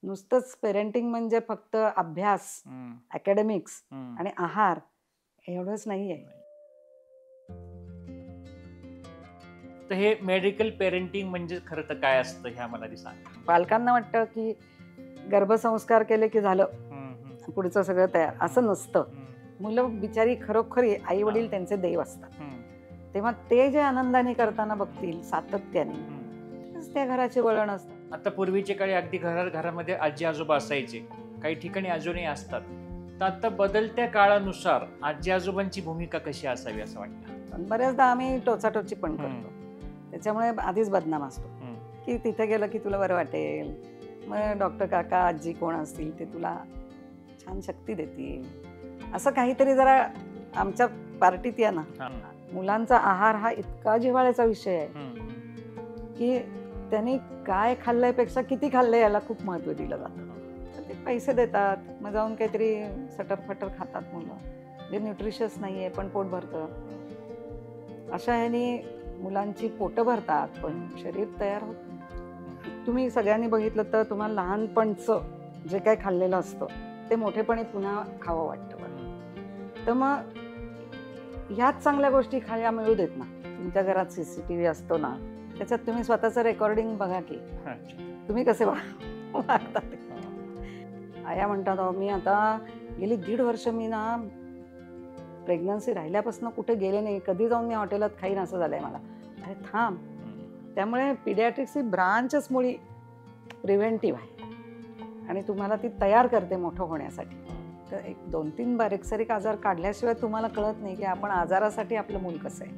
नुसतंच पेरेंटिंग म्हणजे फक्त अभ्यास, अकॅडमिक्स आणि आहार एवढंच नाहीये. तर हे मेडिकल पेरेंटिंग म्हणजे खरं तर काय असतं हे आम्हाला सांगा. पालकांना वाटतं की गर्भसंस्कार केले की झालं, पुढचं सगळं तयार. असं नसतं. मुलं बिचारी खरोखरी आई वडील त्यांचे देव असतात. तेव्हा ते जे आनंदाने करताना बघतील सातत्याने, त्या घराचे वळण असतं. आता पूर्वीच्या काळी अगदी घरामध्ये आजी आजोबा असायचे, काही ठिकाणी अजूनही असतात. तर आता बदलत्या काळानुसार आजी आजोबांची भूमिका कशी असावी असं वाटतं? बऱ्याचदा आम्ही टोचाटोची पण करतो. त्याच्यामुळे आधीच बदनाम असतो की तिथे गेलं की तुला बरं वाटेल, मग डॉक्टर काका आजी कोण असतील ते तुला छान शक्ती देतील, असं काहीतरी जरा आमच्या पार्टीत या ना. मुलांचा आहार हा इतका जिव्हाळ्याचा विषय आहे की त्यांनी काय खाल्ल्यापेक्षा किती खाल्लंय याला खूप महत्त्व दिलं जातं. तर ते पैसे देतात, मग जाऊन काहीतरी सटरफटर खातात मुलं, जे न्यूट्रिशियस नाहीये पण पोट भरतं. अशा ह्यानी मुलांची पोटं भरतात पण शरीर तयार होत नाही. तुम्ही सगळ्यांनी बघितलं तर तुम्हाला लहानपणचं जे काही खाल्लेलं असतं ते मोठेपणी पुन्हा खावं वाटतं. तर मग ह्याच चांगल्या गोष्टी खायला मिळू देत ना. तुमच्या घरात CCTV असतो ना, त्याच्यात तुम्ही स्वतःचं रेकॉर्डिंग बघा की तुम्ही कसे वागता. आया म्हणतात मी आता गेली 1.5 वर्ष मी ना प्रेग्नन्सी राहिल्यापासून कुठे गेले नाही, कधी जाऊन मी हॉटेलात खाईन असं झालंय मला. अरे थांब. त्यामुळे पिडियाट्रिक्स ही ब्रांचच मुळी प्रिव्हेंटिव्ह आहे आणि तुम्हाला ती तयार करते मोठं होण्यासाठी. तर 1-2-3 बारीकसारीक आजार काढल्याशिवाय तुम्हाला कळत नाही की आपण आजारासाठी आपलं मूल कसं आहे.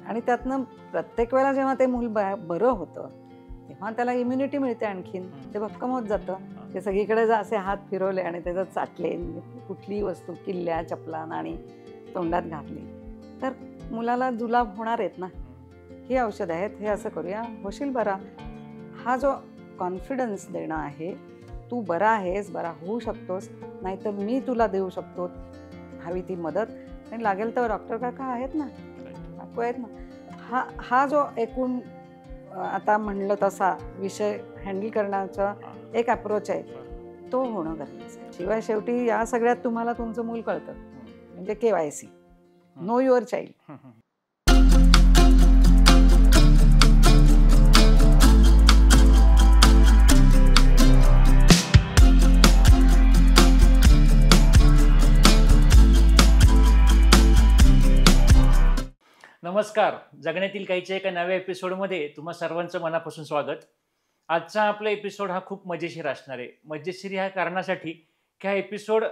आणि त्यातनं प्रत्येक वेळेला जेव्हा ते मूल बरं होतं तेव्हा त्याला इम्युनिटी मिळते, आणखीन ते भक्कम होत जातं. ते सगळीकडे जर असे हात फिरवले आणि त्याच्यात चाटले, कुठलीही वस्तू किल्ल्या चपला नाणी तोंडात घातली तर मुलाला जुलाब होणार आहेत ना. ही औषध आहेत, हे असं करूया होशील बरा. हा जो कॉन्फिडन्स देणं आहे, तू बरा आहेस, बरा होऊ शकतोस, नाहीतर मी तुला देऊ शकतो हवी ती मदत, आणि लागेल तर डॉक्टर काका आहेत ना, काकू आहेत ना. हा जो एकूण आता म्हणलं तसा विषय हँडल करण्याचा एक अप्रोच आहे, तो होणं गरजेचं आहे. शिवाय शेवटी या सगळ्यात तुम्हाला तुमचं मूल कळतं, म्हणजे KYC, नो युअर चाइल्ड. नमस्कार, जगण्यातील काहीच्या एका नव्या एपिसोडमध्ये तुम्हा सर्वांचं मनापासून स्वागत. आजचा आपला एपिसोड हा खूप मजेशीर असणार आहे. मजेशीर ह्या कारणासाठी की हा एपिसोड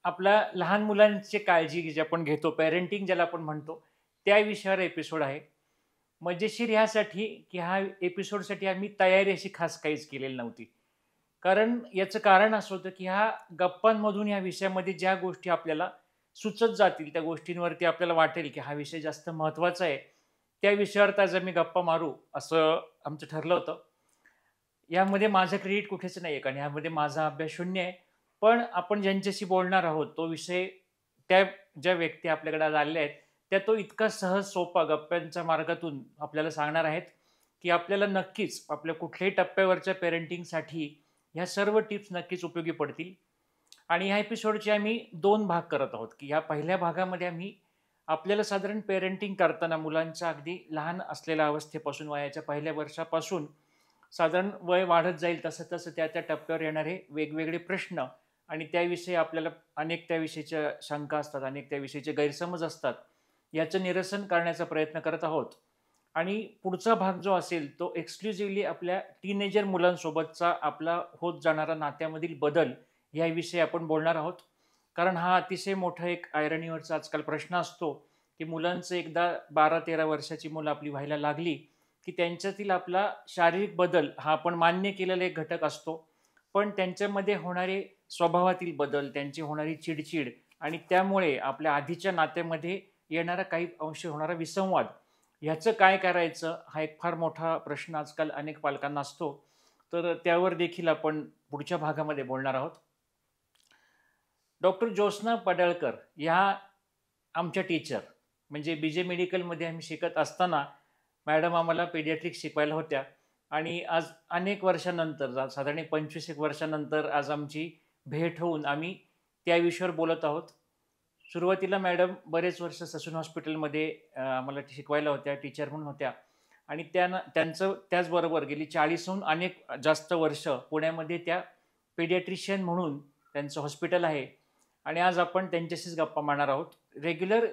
आपला लहान मुलांची काळजी जी आपण घेतो, पेरेंटिंग ज्याला आपण म्हणतो, त्या विषयावर एपिसोड आहे. मजेशीर ह्यासाठी की हा एपिसोडसाठी आम्ही तयारी अशी खास काहीच केलेली नव्हती. याचं कारण असं होतं की ह्या गप्पांमधून ह्या विषयामध्ये ज्या गोष्टी आपल्याला सुचत जातील, त्या गोष्टींवरती आपल्याला वाटेल की हा विषय जास्त महत्त्वाचा आहे, त्या विषयावर आज आम्ही गप्पा मारू असं आमचं ठरलं होतं. यामध्ये माझं क्रेडिट कुठेच नाही आहे, कारण ह्यामध्ये माझा अभ्यास शून्य आहे. पण आपण ज्यांच्याशी बोलणार आहोत तो विषय, त्या ज्या व्यक्ती आपल्याकडे आज आलेल्या आहेत त्या तो इतका सहज सोपा गप्प्यांच्या मार्गातून आपल्याला सांगणार आहेत की आपल्याला नक्कीच आपल्या कुठल्याही टप्प्यावरच्या पेरेंटिंगसाठी ह्या सर्व टिप्स नक्कीच उपयोगी पडतील. आणि ह्या एपिसोडचे आम्ही 2 भाग करत आहोत की ह्या पहिल्या भागामध्ये आम्ही आपल्याला साधारण पेरेंटिंग करताना मुलांच्या अगदी लहान असलेल्या अवस्थेपासून, वयाच्या पहिल्या वर्षापासून साधारण वय वाढत जाईल तसं तसं त्या त्या टप्प्यावर येणारे वेगवेगळे प्रश्न आणि त्याविषयी आपल्याला अनेक त्याविषयीच्या शंका असतात, अनेक त्याविषयीचे गैरसमज असतात, याचं निरसन करण्याचा प्रयत्न करत आहोत. आणि पुढचा भाग जो असेल तो एक्सक्लुझिव्हली आपल्या टीनेजर मुलांसोबतचा आपला होत जाणारा नात्यामधील बदल याविषयी आपण बोलणार आहोत. कारण हा अतिशय मोठा एक आयरनीवरचा आजकाल प्रश्न असतो की मुलांचं एकदा 12-13 वर्षाची मुलं आपली व्हायला लागली की त्यांच्यातील आपला शारीरिक बदल हा आपण मान्य केलेला एक घटक असतो, पण त्यांच्यामध्ये होणारे स्वभावातील बदल, त्यांची होणारी चिडचिड आणि त्यामुळे आपल्या आधीच्या नात्यामध्ये येणारा काही अंश होणारा विसंवाद, ह्याचं काय करायचं हा एक फार मोठा प्रश्न आजकाल अनेक पालकांना असतो. तर त्यावर देखील आपण पुढच्या भागामध्ये बोलणार आहोत. डॉक्टर ज्योत्स्ना पडळकर ह्या आमच्या टीचर, म्हणजे BJ मेडिकलमध्ये आम्ही शिकत असताना मॅडम आम्हाला पेडियाट्रिक्स शिकवायला होत्या आणि आज अनेक वर्षानंतर, साधारण 25 एक वर्षानंतर आज आमची भेट होऊन आम्ही त्या विषयावर बोलत आहोत. सुरुवातीला मॅडम बरेच वर्ष ससून हॉस्पिटलमध्ये आम्हाला शिकवायला होत्या, टीचर म्हणून होत्या. आणि त्यांचं त्याचबरोबर गेली 40हून अनेक जास्त वर्ष पुण्यामध्ये त्या पेडियाट्रिशियन म्हणून त्यांचं हॉस्पिटल आहे. आणि आज आपण त्यांच्याशीच गप्पा मारणार आहोत. रेग्युलर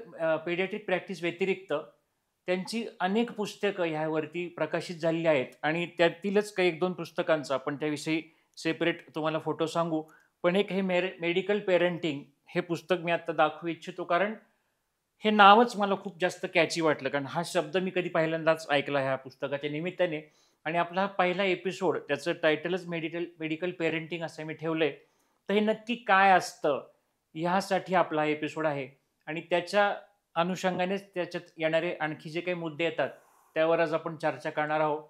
पेडियाट्रिक प्रॅक्टिस व्यतिरिक्त त्यांची अनेक पुस्तकं ह्यावरती प्रकाशित झालेली आहेत. आणि त्यातीलच काही 1-2 पुस्तकांचं आपण त्याविषयी सेपरेट तुम्हाला फोटो सांगू. पण एक हे मेडिकल पेरेंटिंग हे पुस्तक मी आता दाखवू इच्छितो, कारण हे नावच मला खूप जास्त कॅची वाटलं. कारण हा शब्द मी कधी पहिल्यांदाच ऐकला ह्या पुस्तकाच्या निमित्ताने. आणि आपला हा पहिला एपिसोड, त्याचं टायटलच मेडिकल पेरेंटिंग असं मी ठेवलंय. तर हे नक्की काय असतं ह्यासाठी आपला हा एपिसोड आहे. आणि त्याच्या अनुषंगानेच त्याच्यात येणारे आणखी जे काही मुद्दे येतात त्यावर आज आपण चर्चा करणार आहोत.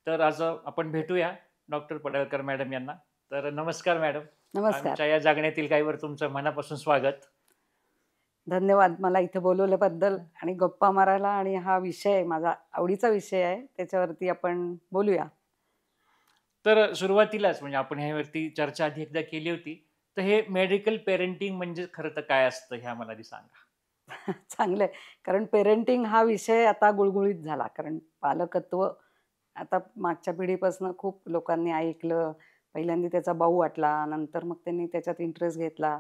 तर आज आपण भेटूया डॉक्टर पडळकर मॅडम यांना. तर नमस्कार मॅडम. नमस्कार. आमच्या या जागण्यातील काहीवर तुमचं मनापासून स्वागत. धन्यवाद मला इथे बोलवल्याबद्दल आणि गप्पा मारायला. आणि हा विषय माझा आवडीचा विषय आहे, त्याच्यावरती आपण बोलूया. तर सुरुवातीलाच म्हणजे आपण ह्यावरती चर्चा आधी एकदा केली होती. तर हे मेडिकल पेरेंटिंग म्हणजे खरं तर काय असतं हे आम्हाला आधी सांगा. चांगलं आहे, कारण पेरेंटिंग हा विषय आता गुळगुळीत झाला. कारण पालकत्व आता मागच्या पिढीपासून खूप लोकांनी ऐकलं. पहिल्यांदा त्याचा बाऊ वाटला, नंतर मग त्यांनी त्याच्यात इंटरेस्ट घेतला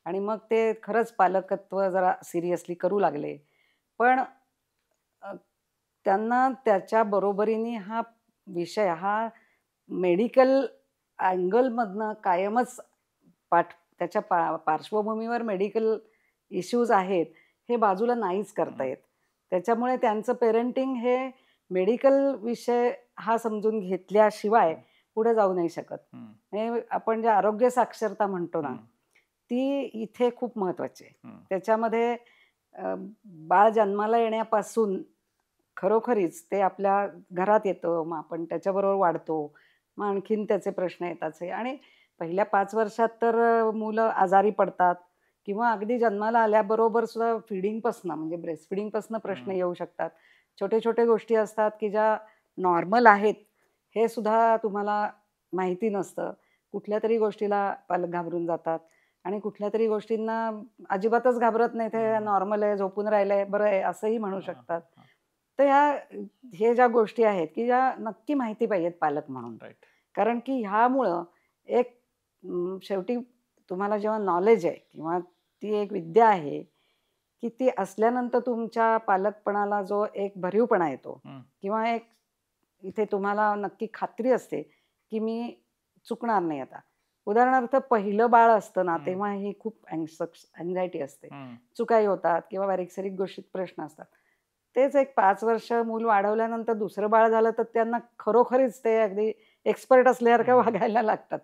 आणि मग ते खरंच पालकत्व जरा सिरियसली करू लागले. पण त्यांना त्याच्या बरोबरीने हा विषय हा मेडिकल अँगलमधनं कायमच त्याच्या पार्श्वभूमीवर मेडिकल इश्यूज आहेत हे बाजूला नाहीच करता येत. त्याच्यामुळे त्यांचं पेरेंटिंग हे मेडिकल विषय हा समजून घेतल्याशिवाय पुढे जाऊ नाही शकत. हे आपण जे आरोग्य साक्षरता म्हणतो ना, ती इथे खूप महत्वाची आहे. त्याच्यामध्ये बाळ जन्माला येण्यापासून खरोखरीच ते आपल्या घरात येतं, मग आपण त्याच्याबरोबर वाढतो, मग आणखीन त्याचे प्रश्न येतात. आणि पहिल्या 5 वर्षात तर मुलं आजारी पडतात किंवा अगदी जन्माला आल्याबरोबर सुद्धा फिडिंगपासून म्हणजे ब्रेस्ट फिडिंगपासून प्रश्न येऊ शकतात. छोटे छोटे गोष्टी असतात की ज्या नॉर्मल आहेत हे सुद्धा तुम्हाला माहिती नसतं. कुठल्या तरी गोष्टीला पालक घाबरून जातात आणि कुठल्या तरी गोष्टींना अजिबातच घाबरत नाही, ते नॉर्मल आहे, झोपून राहिलंय, बरं आहे असंही म्हणू शकतात. तर हे ज्या गोष्टी आहेत की ज्या नक्की माहिती पाहिजेत पालक म्हणून. कारण की ह्यामुळं एक शेवटी तुम्हाला जेव्हा नॉलेज आहे किंवा ती एक विद्या आहे की ती असल्यानंतर तुमच्या पालकपणाला जो एक भरीवपणा येतो किंवा एक इथे तुम्हाला नक्की खात्री असते की मी चुकणार नाही. आता उदाहरणार्थ पहिलं बाळ असतं ना, तेव्हा ही खूप अँझायटी असते, चुकाई होतात किंवा बारीक सारीक गोष्टीत प्रश्न असतात. तेच एक 5 वर्ष मूल वाढवल्यानंतर दुसरं बाळ झालं तर त्यांना खरोखरीच ते अगदी एक्सपर्ट असल्यासारखं वागायला लागतात.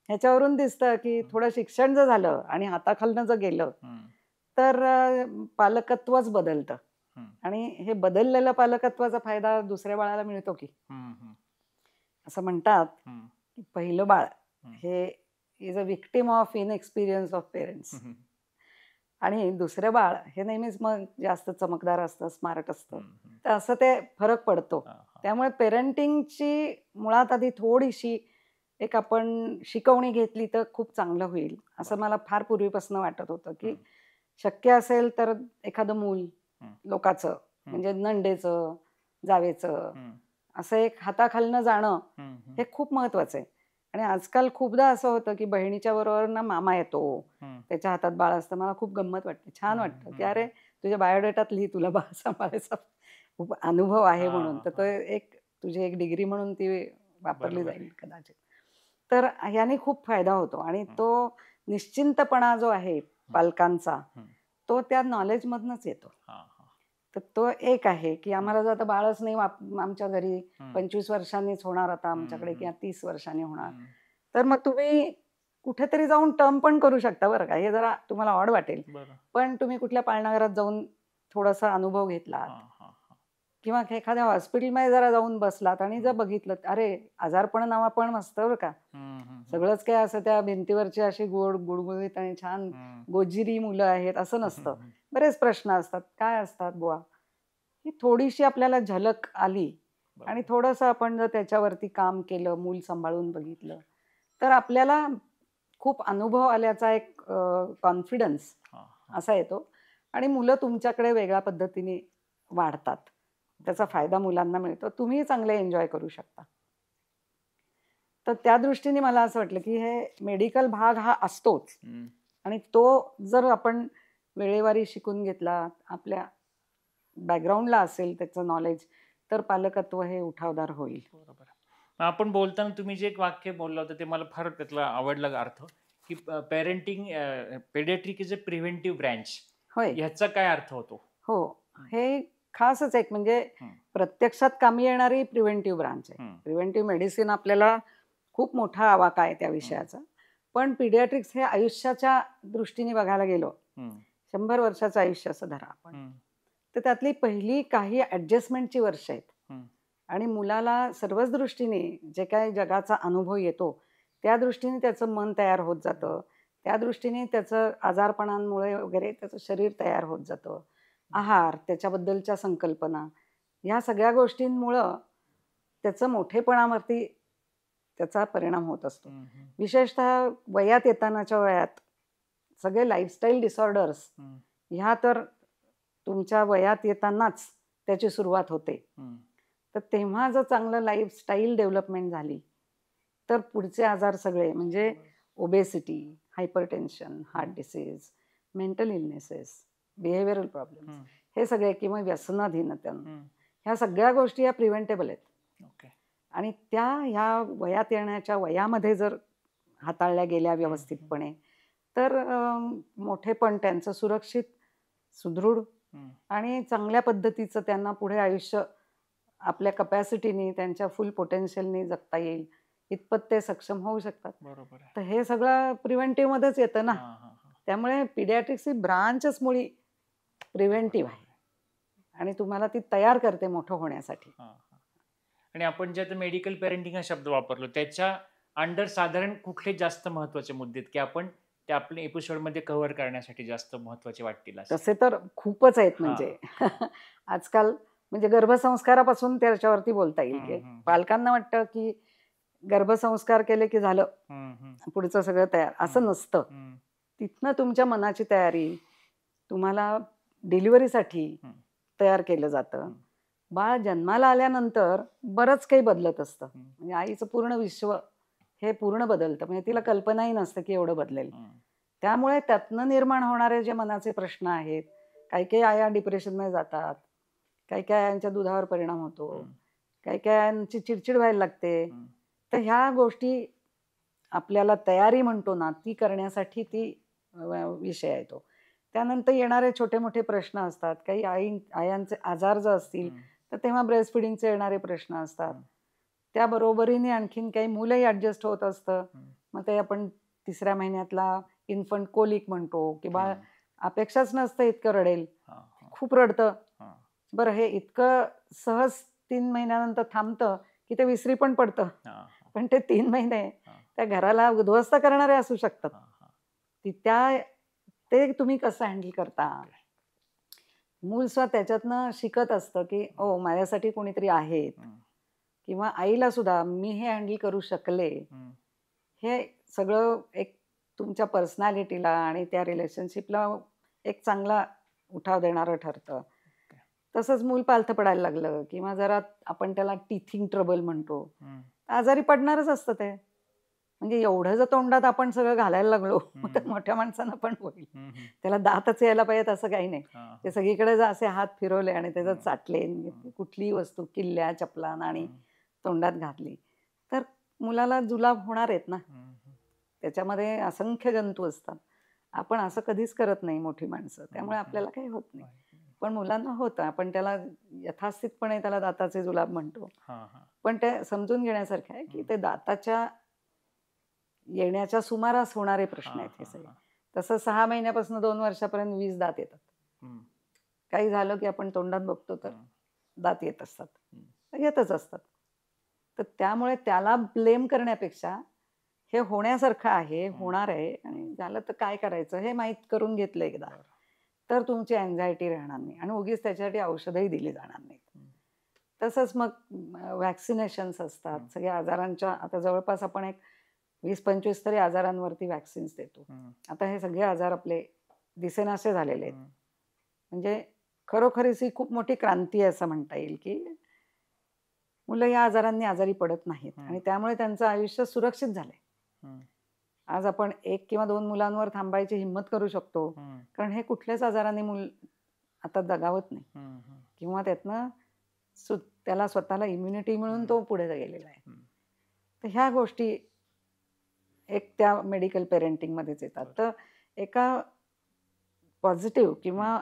ह्याच्यावरून दिसतं की थोडं शिक्षण जर झालं आणि हाताखालनं जर गेलं तर पालकत्वच बदलतं. आणि हे बदललेल्या पालकत्वाचा फायदा दुसऱ्या बाळाला मिळतो की. असं म्हणतात की पहिलं बाळ हे is a victim of inexperience of parents आणि दुसरं बाळ हे नेहमीच मग जास्त चमकदार असतं, स्मार्ट असतं. तर असं ते फरक पडतो. त्यामुळे पेरेंटिंगची मुळात आधी थोडीशी एक आपण शिकवणी घेतली तर खूप चांगलं होईल असं मला फार पूर्वीपासून वाटत होतं. की शक्य असेल तर एखादं मूल लोकाचं म्हणजे नंडेचं, जावेचं असं एक हाताखालनं जाणं हे खूप महत्वाचं आहे. आणि आजकाल खूपदा असं होतं की बहिणीच्या बरोबर ना मामा येतो, त्याच्या हातात बाळ असतं. मला खूप गंमत वाटते, छान वाटतं की अरे तुझ्या बायोडेटात लिही तुला बाळ सांभाळायचा खूप अनुभव आहे म्हणून. तर तो एक तुझी एक डिग्री म्हणून ती वापरली जाईल कदाचित. तर याने खूप फायदा होतो. आणि तो निश्चिंतपणा जो आहे पालकांचा तो त्या नॉलेजमधनच येतो. तर तो एक आहे की आम्हाला जर आता बाळच नाही आमच्या घरी 25 वर्षांनीच होणार आता आमच्याकडे किंवा 30 वर्षांनी होणार, तर मग तुम्ही कुठेतरी जाऊन टर्म पण करू शकता बरं का. हे जरा तुम्हाला ऑड वाटेल, पण तुम्ही कुठल्या पाळणाघरात जाऊन थोडासा अनुभव घेतलात किंवा एखाद्या हॉस्पिटलमध्ये जरा जाऊन बसलात आणि जर बघितलं अरे आजारपण नावापण नसतं बरं का. सगळंच काय असं त्या भिंतीवरची अशी गुळगुळीत आणि छान गोजिरी मुलं आहेत असं नसतं. बरेच प्रश्न असतात. काय असतात बुवा, ही थोडीशी आपल्याला झलक आली आणि थोडंसं आपण जर त्याच्यावरती काम केलं, मूल सांभाळून बघितलं, तर आपल्याला खूप अनुभव आल्याचा एक कॉन्फिडन्स असा येतो आणि मुलं तुमच्याकडे वेगळ्या पद्धतीने वाढतात. त्याचा फायदा मुलांना मिळतो, तुम्ही चांगले एन्जॉय करू शकता. तर त्या दृष्टीने मला असं वाटलं की हे मेडिकल भाग हा असतोच आणि तो जर आपण वेळेवारी शिकून घेतला, आपल्या बॅकग्राऊंडला असेल त्याचं नॉलेज, तर पालकत्व हे उठावदार होईल. बरोबर. आपण बोलताना तुम्ही जे एक वाक्य बोललं होतं ते मला फार त्यातला आवडला अर्थ, की parenting paediatric is a preventive branch. होय. ह्याचा काय अर्थ होतो? हो, हे खासच एक म्हणजे प्रत्यक्षात कामी येणारी प्रिव्हेंटिव्ह ब्रांच आहे. प्रिव्हेंटिव्ह मेडिसिन आपल्याला खूप मोठा आवाका आहे त्या विषयाचा, पण पीडियाट्रिक्स हे आयुष्याच्या दृष्टीने बघायला गेलो, 100 वर्षाचं आयुष्य असं धरा आपण, तर त्यातली पहिली काही ऍडजस्टमेंटची वर्ष आहेत आणि मुलाला सर्वच दृष्टीने जे काही जगाचा अनुभव येतो त्या दृष्टीने त्याचं मन तयार होत जातं, त्या दृष्टीने त्याचं आजारपणांमुळे वगैरे त्याचं शरीर तयार होत जातं, आहार, त्याच्याबद्दलच्या संकल्पना, ह्या सगळ्या गोष्टींमुळं त्याचं मोठेपणावरती त्याचा परिणाम होत असतो. विशेषतः वयात येतानाच्या वयात सगळे लाईफस्टाईल डिसऑर्डर्स ह्या तर तुमच्या वयात येतानाच त्याची सुरुवात होते. तर तेव्हा जर चांगलं लाईफस्टाईल डेव्हलपमेंट झाली तर पुढचे आजार सगळे म्हणजे obesity, hypertension, heart disease, mental illnesses, behavioural problems, हे सगळे किंवा व्यसनाधीनता, ह्या सगळ्या गोष्टी या प्रिव्हेंटेबल आहेत. आणि त्या ह्या वयात येण्याच्या वयामध्ये जर हाताळल्या गेल्या व्यवस्थितपणे तर मोठेपण त्यांचं सुरक्षित, सुदृढ आणि चांगल्या पद्धतीचं त्यांना पुढे आयुष्य आपल्या कपॅसिटीने, त्यांच्या फुल पोटेन्शियलने जगता येईल इतपत ते सक्षम होऊ शकतात. बरोबर. तर हे सगळं प्रिव्हेंटिव्ह मध्येच येतं ना. त्यामुळे पीडियाट्रिक्स ही ब्रांचच मुळी प्रिव्हेंटिव्ह आहे आणि तुम्हाला ती तयार करते मोठं होण्यासाठी. आणि आपण जे आता मेडिकल पेरेंटिंग हा शब्द वापरलो त्याच्या अंडर साधारण कुठले जास्त महत्वाचे मुद्दे आहेत की आपण ते आपल्या एपिसोडमध्ये कव्हर करण्यासाठी जास्त महत्वाचे वाटतील? तसे तर खूपच आहेत. म्हणजे आजकाल म्हणजे गर्भसंस्कारापासून त्याच्यावरती बोलता येईल की पालकांना वाटतं की गर्भसंस्कार केले की झालं, पुढचं सगळं तयार, असं नसतं. तिथनं तुमच्या मनाची तयारी, तुम्हाला डिलिव्हरीसाठी तयार केलं जातं. बाळ जन्माला आल्यानंतर बरंच काही बदलत असतं. म्हणजे आईचं पूर्ण विश्व हे पूर्ण बदलतं, म्हणजे तिला कल्पनाही नसते की एवढं बदलेल. त्यामुळे त्यातनं निर्माण होणारे जे मनाचे प्रश्न आहेत, काही काही आया डिप्रेशनमध्ये जातात, काही काही आयांच्या दुधावर परिणाम होतो, काही काही आयांची चिडचिड व्हायला लागते. तर ह्या गोष्टी आपल्याला तयारी म्हणतो ना, ती करण्यासाठी ती विषय आहे तो. त्यानंतर येणारे छोटे मोठे प्रश्न असतात, काही आयांचे आजार जर असतील तर तेव्हा ब्रेस्ट फिडिंगचे येणारे प्रश्न असतात. त्या बरोबरीने आणखीन काही मुलंही ऍडजस्ट होत असतं. मग ते आपण 3ऱ्या महिन्यातला इन्फंट कोलिक म्हणतो की बाळ अपेक्षाच नसतं इतकं रडेल, खूप रडतं. बरं, हे इतकं सहज 3 महिन्यानंतर थांबतं की ते विसरी पण पडतं, पण ते 3 महिने त्या घराला उद्ध्वस्त करणारे असू शकतात. ते तुम्ही कसं हँडल करता? मूल सुद्धा त्याच्यातनं शिकत असतं की ओ माझ्यासाठी कोणीतरी आहेत, किंवा आईला सुद्धा मी हे हँडल करू शकले. हे सगळं एक तुमच्या पर्सनॅलिटीला आणि त्या रिलेशनशिपला एक चांगला उठाव देणारं ठरतं. तसंच मूल पालथं पडायला लागलं किंवा जरा आपण त्याला टीथिंग ट्रबल म्हणतो, आजारी पडणारच असतं ते. म्हणजे एवढं जर तोंडात आपण सगळं घालायला लागलो तर मोठ्या माणसांना पण होईल. त्याला दातच यायला पाहिजेत असं काही नाही. ते सगळीकडे जर असे हात फिरवले आणि त्याच्यात चाटले, कुठलीही वस्तू किल्ल्या, चपला, नाणी तोंडात घातली तर मुलाला जुलाब होणार आहेत ना. त्याच्यामध्ये असंख्य जंतू असतात. आपण असं कधीच करत नाही मोठी माणसं, त्यामुळे आपल्याला काही होत नाही. पण मुलांना होतं. आपण त्याला यथास्थितपणे त्याला दाताचे जुलाब म्हणतो, पण ते समजून घेण्यासारखं आहे की ते दाताच्या येण्याच्या सुमारास होणारे प्रश्न आहेत हे सगळे. तसं 6 महिन्यापासून 2 वर्षापर्यंत 20 दात येतात. काही झालं की आपण तोंडात बघतो तर दात येत असतात, येतच असतात. तर त्यामुळे त्याला ब्लेम करण्यापेक्षा हे होण्यासारखं आहे, होणार आहे आणि झालं तर काय करायचं हे माहीत करून घेतलं एकदा, तर तुमची अँझायटी राहणार नाही आणि उगीच त्याच्यासाठी औषधही दिली जाणार नाहीत. तसंच मग वॅक्सिनेशन्स असतात सगळ्या आजारांच्या. आता जवळपास आपण एक 20-25 तरी आजारांवरती वॅक्सिन्स देतो. आता हे सगळे आजार आपले दिसेनासे झालेले आहेत. म्हणजे खरोखरीच ही खूप मोठी क्रांती आहे असं म्हणता येईल की मुलं या आजारांनी आजारी पडत नाहीत आणि त्यामुळे त्यांचं आयुष्य सुरक्षित झालंय. आज आपण 1 किंवा 2 मुलांवर थांबायची हिंमत करू शकतो कारण हे कुठल्याच आजाराने मूल आता दगावत नाही किंवा त्यातनं त्याला स्वतःला इम्युनिटी मिळून तो पुढे गेलेला आहे. तर ह्या गोष्टी एक त्या मेडिकल पेरेंटिंग मध्येच येतात. तर एका पॉझिटिव्ह किंवा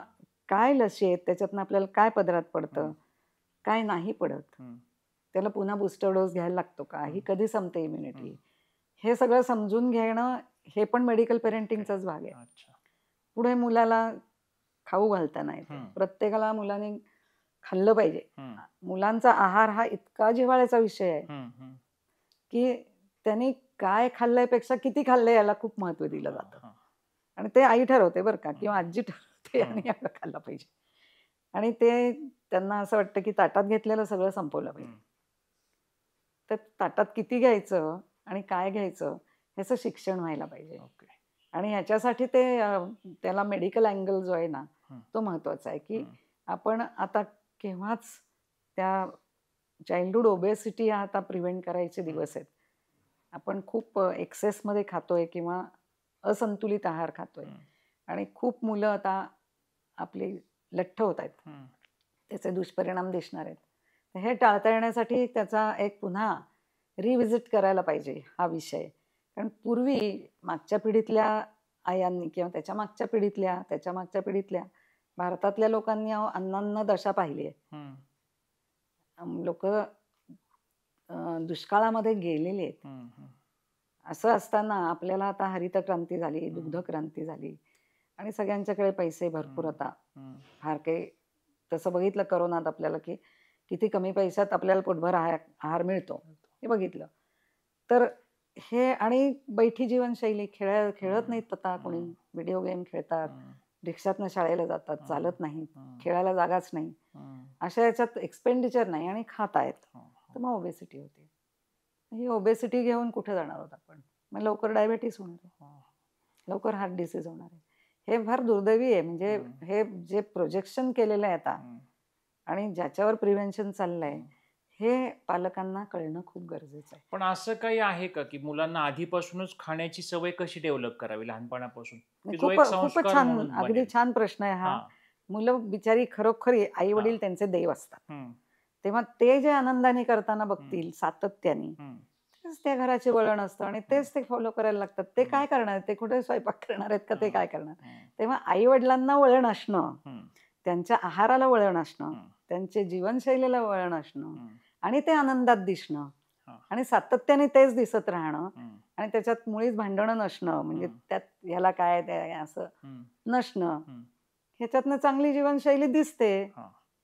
काय लसी आहेत त्याच्यातनं आपल्याला काय पदरात पडतं, काय नाही पडत, त्याला पुन्हा बूस्टर डोस घ्यायला लागतो का, ही कधी संपते इम्युनिटी, हे सगळं समजून घेणं हे पण मेडिकल पेरेंटिंगचाच भाग आहे. पुढे मुलाला खाऊ घालताना येतं. प्रत्येकाला मुलांनी खाल्लं पाहिजे. मुलांचा आहार हा इतका जिव्हाळ्याचा विषय आहे की त्यांनी काय खाल्ल्यापेक्षा किती खाल्लंय याला खूप महत्व दिलं जातं आणि ते आई ठरवते बरं का किंवा आजी ठरवते आणि एवढं खाल्लं पाहिजे आणि ते त्यांना असं वाटतं की ताटात घेतलेलं सगळं संपवलं पाहिजे. तर ताटात किती घ्यायचं आणि काय घ्यायचं ह्याचं शिक्षण व्हायला पाहिजे आणि ह्याच्यासाठी ते त्याला मेडिकल अँगल जो आहे ना तो महत्वाचा आहे की आपण आता केव्हाच त्या चाइल्डहुड ओबेसिटी आता प्रिव्हेंट करायचे दिवस आहेत. आपण खूप एक्सेसमध्ये खातोय किंवा असंतुलित आहार खातोय आणि खूप मुलं आता आपली लठ्ठ होत आहेत. त्याचे दुष्परिणाम दिसणार आहेत. हे टाळता येण्यासाठी त्याचा एक पुन्हा रिव्हिजिट करायला पाहिजे हा विषय. कारण पूर्वी मागच्या पिढीतल्या आयांनी किंवा त्याच्या मागच्या पिढीतल्या भारतातल्या लोकांनी अन्नान्न दशा पाहिली आहे. लोक दुष्काळामध्ये गेलेले आहेत. असं असताना आपल्याला आता हरित क्रांती झाली, दुग्ध क्रांती झाली आणि सगळ्यांच्याकडे पैसे भरपूर आता. फार काही तसं बघितलं करोनात आपल्याला की किती कमी पैशात आपल्याला पोटभर आहार मिळतो हे बघितलं. तर हे आणि बैठी जीवनशैली खेळत नाहीत आता कोणी. व्हिडिओ गेम खेळतात, रिक्षातनं शाळेला जातात, चालत नाहीत, खेळायला जागाच नाही, अशा याच्यात एक्सपेंडिचर नाही आणि खात आहेत. तर मग ओबेसिटी होते. ही ओबेसिटी घेऊन कुठे जाणार आहोत आपण? मग लवकर डायबिटीस होणार आहे, लवकर हार्ट डिसीज होणार आहे. हे फार दुर्दैवी आहे. म्हणजे हे जे प्रोजेक्शन केलेलं आहे आता आणि ज्याच्यावर प्रिव्हेन्शन चाललंय हे पालकांना कळणं खूप गरजेचं आहे. पण असं काही आहे का की मुलांना आधीपासूनच खाण्याची सवय कशी डेव्हलप करावी लहानपणापासून? खूपच छान, अगदी छान प्रश्न आहे हा. मुलं बिचारी खरोखरी आई वडील त्यांचे देव असतात. तेव्हा ते जे आनंदाने करताना बघतील सातत्याने तेच त्या घराचे वळण असतं आणि तेच ते फॉलो करायला लागतात. ते काय करणार, ते कुठे स्वयंपाक करणार आहेत का, ते काय करणार? तेव्हा आई वडिलांना वळण असणं, त्यांच्या आहाराला वळण असणं, त्यांच्या जीवनशैलीला वळण असणं आणि ते आनंदात दिसणं आणि सातत्याने तेच दिसत राहणं आणि त्याच्यात मुळीच भांडणं नसणं, म्हणजे त्यात ह्याला काय असं नसणं, ह्याच्यातनं चांगली जीवनशैली दिसते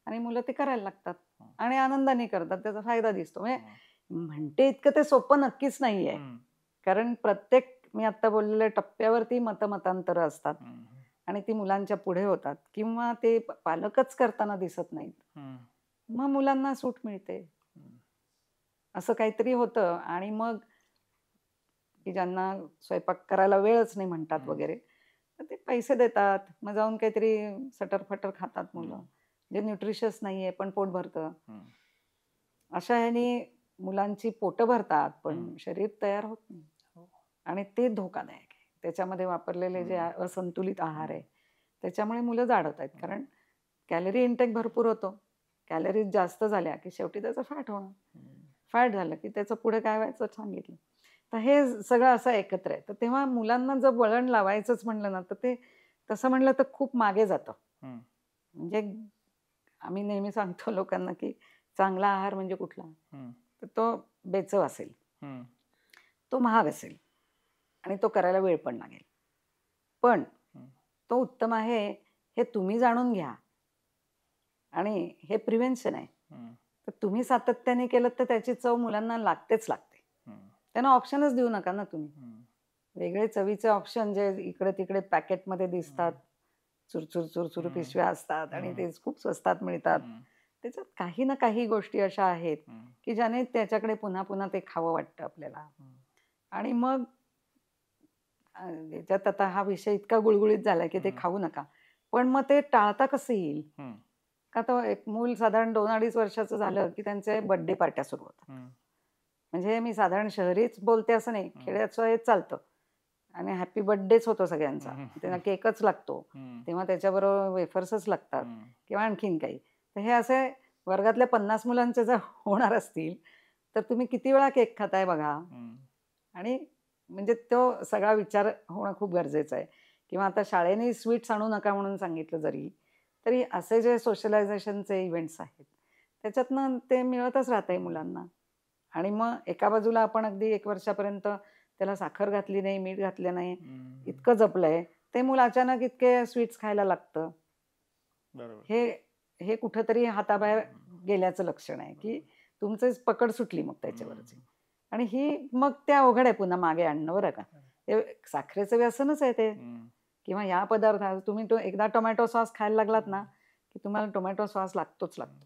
आणि मुलं ते करायला लागतात आणि आनंदाने करतात, त्याचा फायदा दिसतो. म्हणजे म्हणते इतकं ते सोपं नक्कीच नाहीये. कारण प्रत्येक मी आता बोललेल्या टप्प्यावरती मतमतांतर असतात आणि ती मुलांच्या पुढे होतात किंवा ते पालकच करताना दिसत नाहीत. मग मुलांना सूट मिळते असं काहीतरी होतं आणि मग की ज्यांना स्वयंपाक करायला वेळच नाही म्हणतात वगैरे, तर ते पैसे देतात, मग जाऊन काहीतरी सटरफटर खातात मुलं, जे न्यूट्रिशियस नाहीये पण पोट भरतं. अशा ह्यानी मुलांची पोटं भरतात पण शरीर तयार होत नाही आणि ते धोकादायक आहे. त्याच्यामध्ये वापरलेले जे असंतुलित आहार आहे त्याच्यामुळे मुलं जाड होत आहेत. कारण कॅलरी इंटेक भरपूर होतो, कॅलरीज जास्त झाल्या की शेवटी त्याचं फॅट होणं, फॅट झालं की त्याचं पुढे काय व्हायचं सांगितलं. तर हे सगळं असं एकत्र आहे. तर तेव्हा मुलांना जर वळण लावायचंच म्हणलं ना तर ते तसं म्हणलं तर खूप मागे जातं. म्हणजे आम्ही नेहमी सांगतो लोकांना की चांगला आहार म्हणजे कुठला, तर तो बेचव असेल, तो महाग असेल आणि तो करायला वेळ पण लागेल, पण तो उत्तम आहे हे तुम्ही जाणून घ्या आणि हे प्रिव्हेन्शन आहे. तर तुम्ही सातत्याने केलं तर त्याची चव मुलांना लागतेच लागते. त्यांना ऑप्शनच देऊ नका ना तुम्ही. वेगळे चवीचे ऑप्शन जे इकडे तिकडे पॅकेटमध्ये दिसतात, चुरचुर पिशव्या असतात आणि ते खूप स्वस्तात मिळतात, त्याच्यात काही ना काही गोष्टी अशा आहेत की ज्याने त्याच्याकडे पुन्हा पुन्हा ते खावं वाटतं आपल्याला. आणि मग याच्यात आता हा विषय इतका गुळगुळीत झालाय की ते खाऊ नका, पण मग ते टाळता कसं येईल? का तो एक मूल साधारण 2-2.5 वर्षाचं झालं की त्यांचे बर्थडे पार्ट्या सुरू होतात. म्हणजे मी साधारण शहरीच बोलते असं नाही, खेड्याचं हे चालतं. आणि हॅपी बर्थडेच होतो सगळ्यांचा, त्यांना केकच लागतो, तेव्हा त्याच्याबरोबर वेफर्सच लागतात किंवा आणखीन काही. तर हे असे वर्गातल्या 50 मुलांचे जर होणार असतील तर तुम्ही किती वेळा केक खाताय बघा. आणि म्हणजे तो सगळा विचार होणं खूप गरजेचं आहे. किंवा आता शाळेने स्वीट्स आणू नका म्हणून सांगितलं जरी तरी असे जे सोशलायझेशनचे इव्हेंट्स आहेत त्याच्यातनं ते मिळतच राहतंय मुलांना. आणि मग एका बाजूला आपण अगदी 1 वर्षापर्यंत त्याला साखर घातली नाही, मीठ घातलं नाही, इतकं जपलंय, ते मूल अचानक इतके स्वीट्स खायला लागतं. हे हे कुठंतरी हाताबाहेर गेल्याचं लक्षण आहे की तुमचीच पकड सुटली मग त्याच्यावरची. आणि ही मग ते अवघड आहे पुन्हा मागे आणणं बरं का. ते साखरेचं व्यसनच आहे ते. किंवा या पदार्थात तुम्ही तो एकदा टोमॅटो सॉस खायला लागलात ना की तुम्हाला टोमॅटो सॉस लागतोच लागतो.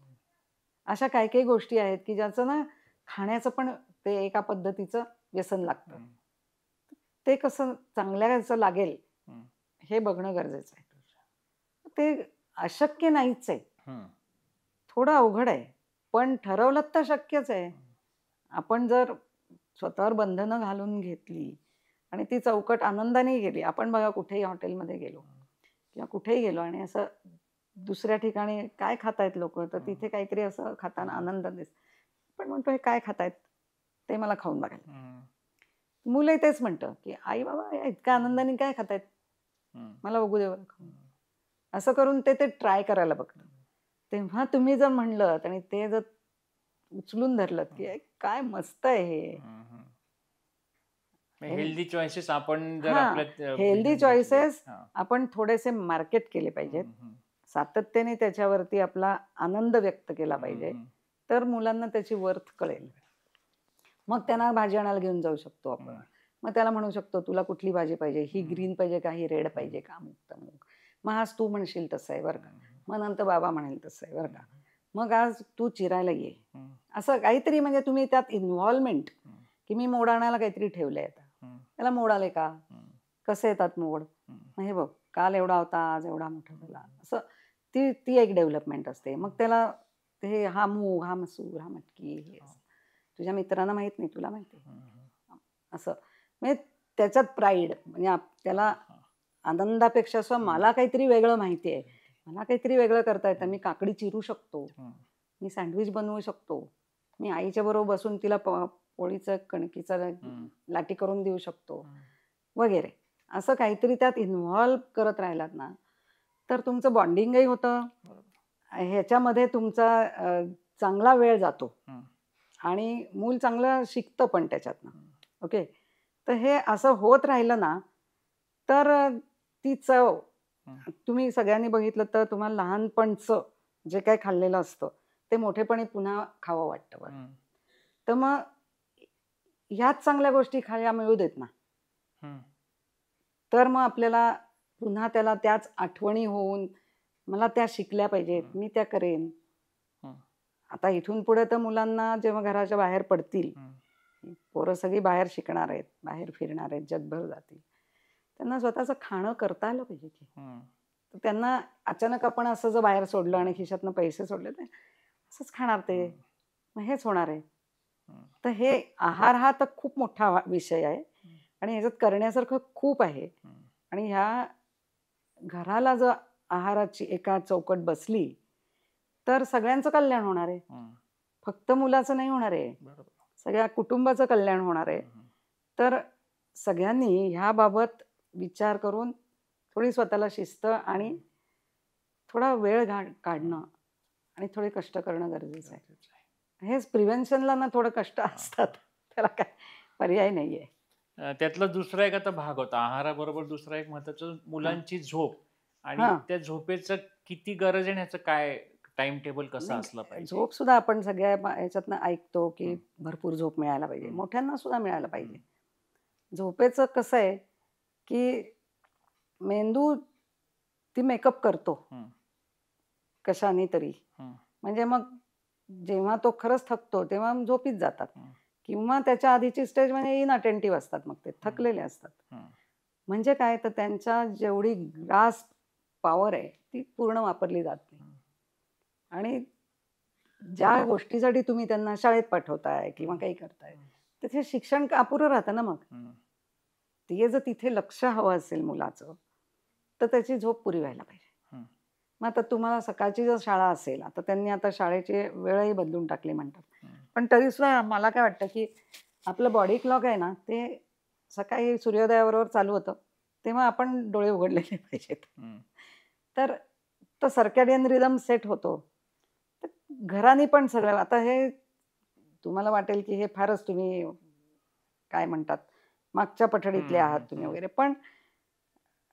अशा काही काही गोष्टी आहेत की ज्याचं ना खाण्याचं पण ते एका पद्धतीचं व्यसन लागतं. ते कसं चांगल्याचं लागेल हे बघणं गरजेचं आहे. ते अशक्य नाहीच आहे, थोडं अवघड आहे, पण ठरवलं तर शक्यच आहे. आपण जर स्वतःवर बंधनं घालून घेतली आणि ती चौकट आनंदाने गेली. आपण बघा कुठेही हॉटेलमध्ये गेलो किंवा कुठेही गेलो आणि असं दुसऱ्या ठिकाणी काय खातायत लोक, तर तिथे काहीतरी असं खाताना आनंद दिसतो. पण म्हणतो हे काय खातायत ते मला खाऊन बघायला. मुलंही तेच म्हणतं की आई बाबा या इतक्या आनंदाने काय खातायत, मला बघू दे बरं खाऊन. असं करून ते ट्राय करायला बघतं. तेव्हा तुम्ही जर म्हणलं आणि ते जर उचलून धरलं की काय मस्त आहे हे, हेल्दी चॉईसेस आपण जर हां, आपल्यात हेल्दी चॉईसेस आपण थोडेसे मार्केट केले पाहिजेत. सातत्याने त्याच्यावरती आपला आनंद व्यक्त केला पाहिजे. तर मुलांना त्याची वर्थ कळेल. मग त्यांना भाजी आणायला घेऊन जाऊ शकतो आपण. मग त्याला म्हणू शकतो तुला कुठली भाजी पाहिजे, ही ग्रीन पाहिजे का, ही रेड पाहिजे का, अमुक तमुक. मग आज तू म्हणशील तसं आहे बरं का, मग नंतर बाबा म्हणेल तसं आहे बरं का, मग आज तू चिरायला ये. असं काहीतरी म्हणजे तुम्ही त्यात इन्व्हॉल्वमेंट की मी मोड आणायला काहीतरी ठेवलंय आता, त्याला मोड आले का, कसे येतात मोड, हे बघ काल एवढा होता आज एवढा मोठा झाला. असं ती एक डेव्हलपमेंट असते. मग त्याला हे हा मूग, हा मसूर, हा मटकी, हे तुझ्या मित्रांना माहित नाही तुला माहिती असं. म्हणजे त्याच्यात प्राईड, म्हणजे त्याला आनंदापेक्षा असं मला काहीतरी वेगळं माहिती आहे, मला काहीतरी वेगळं करता येतं, मी काकडी चिरू शकतो, मी सँडविच बनवू शकतो, मी आईच्या बरोबर बसून तिला पोळीचं कणकीचा लाटी करून देऊ शकतो वगैरे. असं काहीतरी त्यात इन्व्हॉल्व करत राहिलात ना तर तुमचं बॉन्डिंगही होतं, ह्याच्यामध्ये तुमचा चांगला वेळ जातो आणि मूल चांगलं शिकतं पण त्याच्यातनं. ओके, तर हे असं होत राहिलं ना तर ती चव तुम्ही सगळ्यांनी बघितलं तर तुम्हाला लहानपणचं जे काय खाल्लेलं असतं ते मोठेपणी पुन्हा खावं वाटतं बरं. तर मग ह्याच चांगल्या गोष्टी खायला मिळू देत ना, तर मग आपल्याला पुन्हा त्याला त्याच आठवणी होऊन मला त्या शिकल्या पाहिजेत, मी त्या करेन. आता इथून पुढे तर मुलांना जेव्हा घराच्या बाहेर पडतील, पोरं सगळी बाहेर शिकणार आहेत, बाहेर फिरणार आहेत, जगभर जातील, त्यांना स्वतःचं खाणं करता आलं पाहिजे की. तर त्यांना अचानक आपण असं जर बाहेर सोडलं आणि खिशातनं पैसे सोडले तर असंच खाणार ते, मग हेच होणार आहे. तर हे आहार हा तर खूप मोठा विषय आहे आणि ह्याच्यात करण्यासारखं खूप आहे. आणि ह्या घराला जर आहाराची एका चौकट बसली तर सगळ्यांचं कल्याण होणार आहे, फक्त मुलाचं नाही होणार आहे, सगळ्या कुटुंबाचं कल्याण होणार आहे. तर सगळ्यांनी ह्याबाबत विचार करून थोडी स्वतःला शिस्त आणि थोडा वेळ काढणं आणि थोडे कष्ट करणं गरजेचं आहे. हेच प्रिव्हेन्शनला ना थोडं कष्ट असतात, त्याला काय पर्याय नाहीये. त्यातला दुसरा एक आता भाग होता आहाराबरोबर, दुसरा एक महत्वाचं मुलांची झोप. आणि त्या झोपेचं किती गरज आहे, ह्याचं काय टाइम टेबल कसं असलं पाहिजे? झोप सुद्धा आपण सगळ्या याच्यातनं ऐकतो की भरपूर झोप मिळायला पाहिजे, मोठ्यांना सुद्धा मिळायला पाहिजे. झोपेचं कसं आहे की मेंदू ती मेकअप करतो कशाने तरी, म्हणजे मग जेव्हा तो खरंच थकतो तेव्हा झोपीत जातात, हं. किंवा त्याच्या आधीची स्टेज म्हणजे इनअटेंटिव्ह असतात, मग ते थकलेले असतात. हं. म्हणजे काय, तर त्यांच्या जेवढी ग्रास्प पॉवर आहे ती पूर्ण वापरली जात नाही. हं. आणि ज्या गोष्टीसाठी तुम्ही त्यांना शाळेत पाठवताय किंवा काही करताय, त्याचे शिक्षण अपुरं राहतं ना. मग हं. ते जर तिथे लक्ष हवं असेल मुलाचं, तर त्याची झोप पुरी व्हायला पाहिजे. हं. मग आता तुम्हाला सकाळची जर शाळा असेल, आता त्यांनी आता शाळेची वेळही बदलून टाकली म्हणतात, हं. पण तरी सुद्धा मला काय वाटतं की आपलं बॉडी क्लॉक आहे ना, ते सकाळी सूर्योदयाबरोबर चालू होतं, तेव्हा आपण डोळे उघडलेले पाहिजेत. हं. तर तो सर्कॅडियन रिदम सेट होतो. तर घराने पण सगळं, आता हे तुम्हाला वाटेल की हे फारच तुम्ही काय म्हणतात, मागच्या पठडीतले आहात हं. तुम्ही हं. वगैरे, पण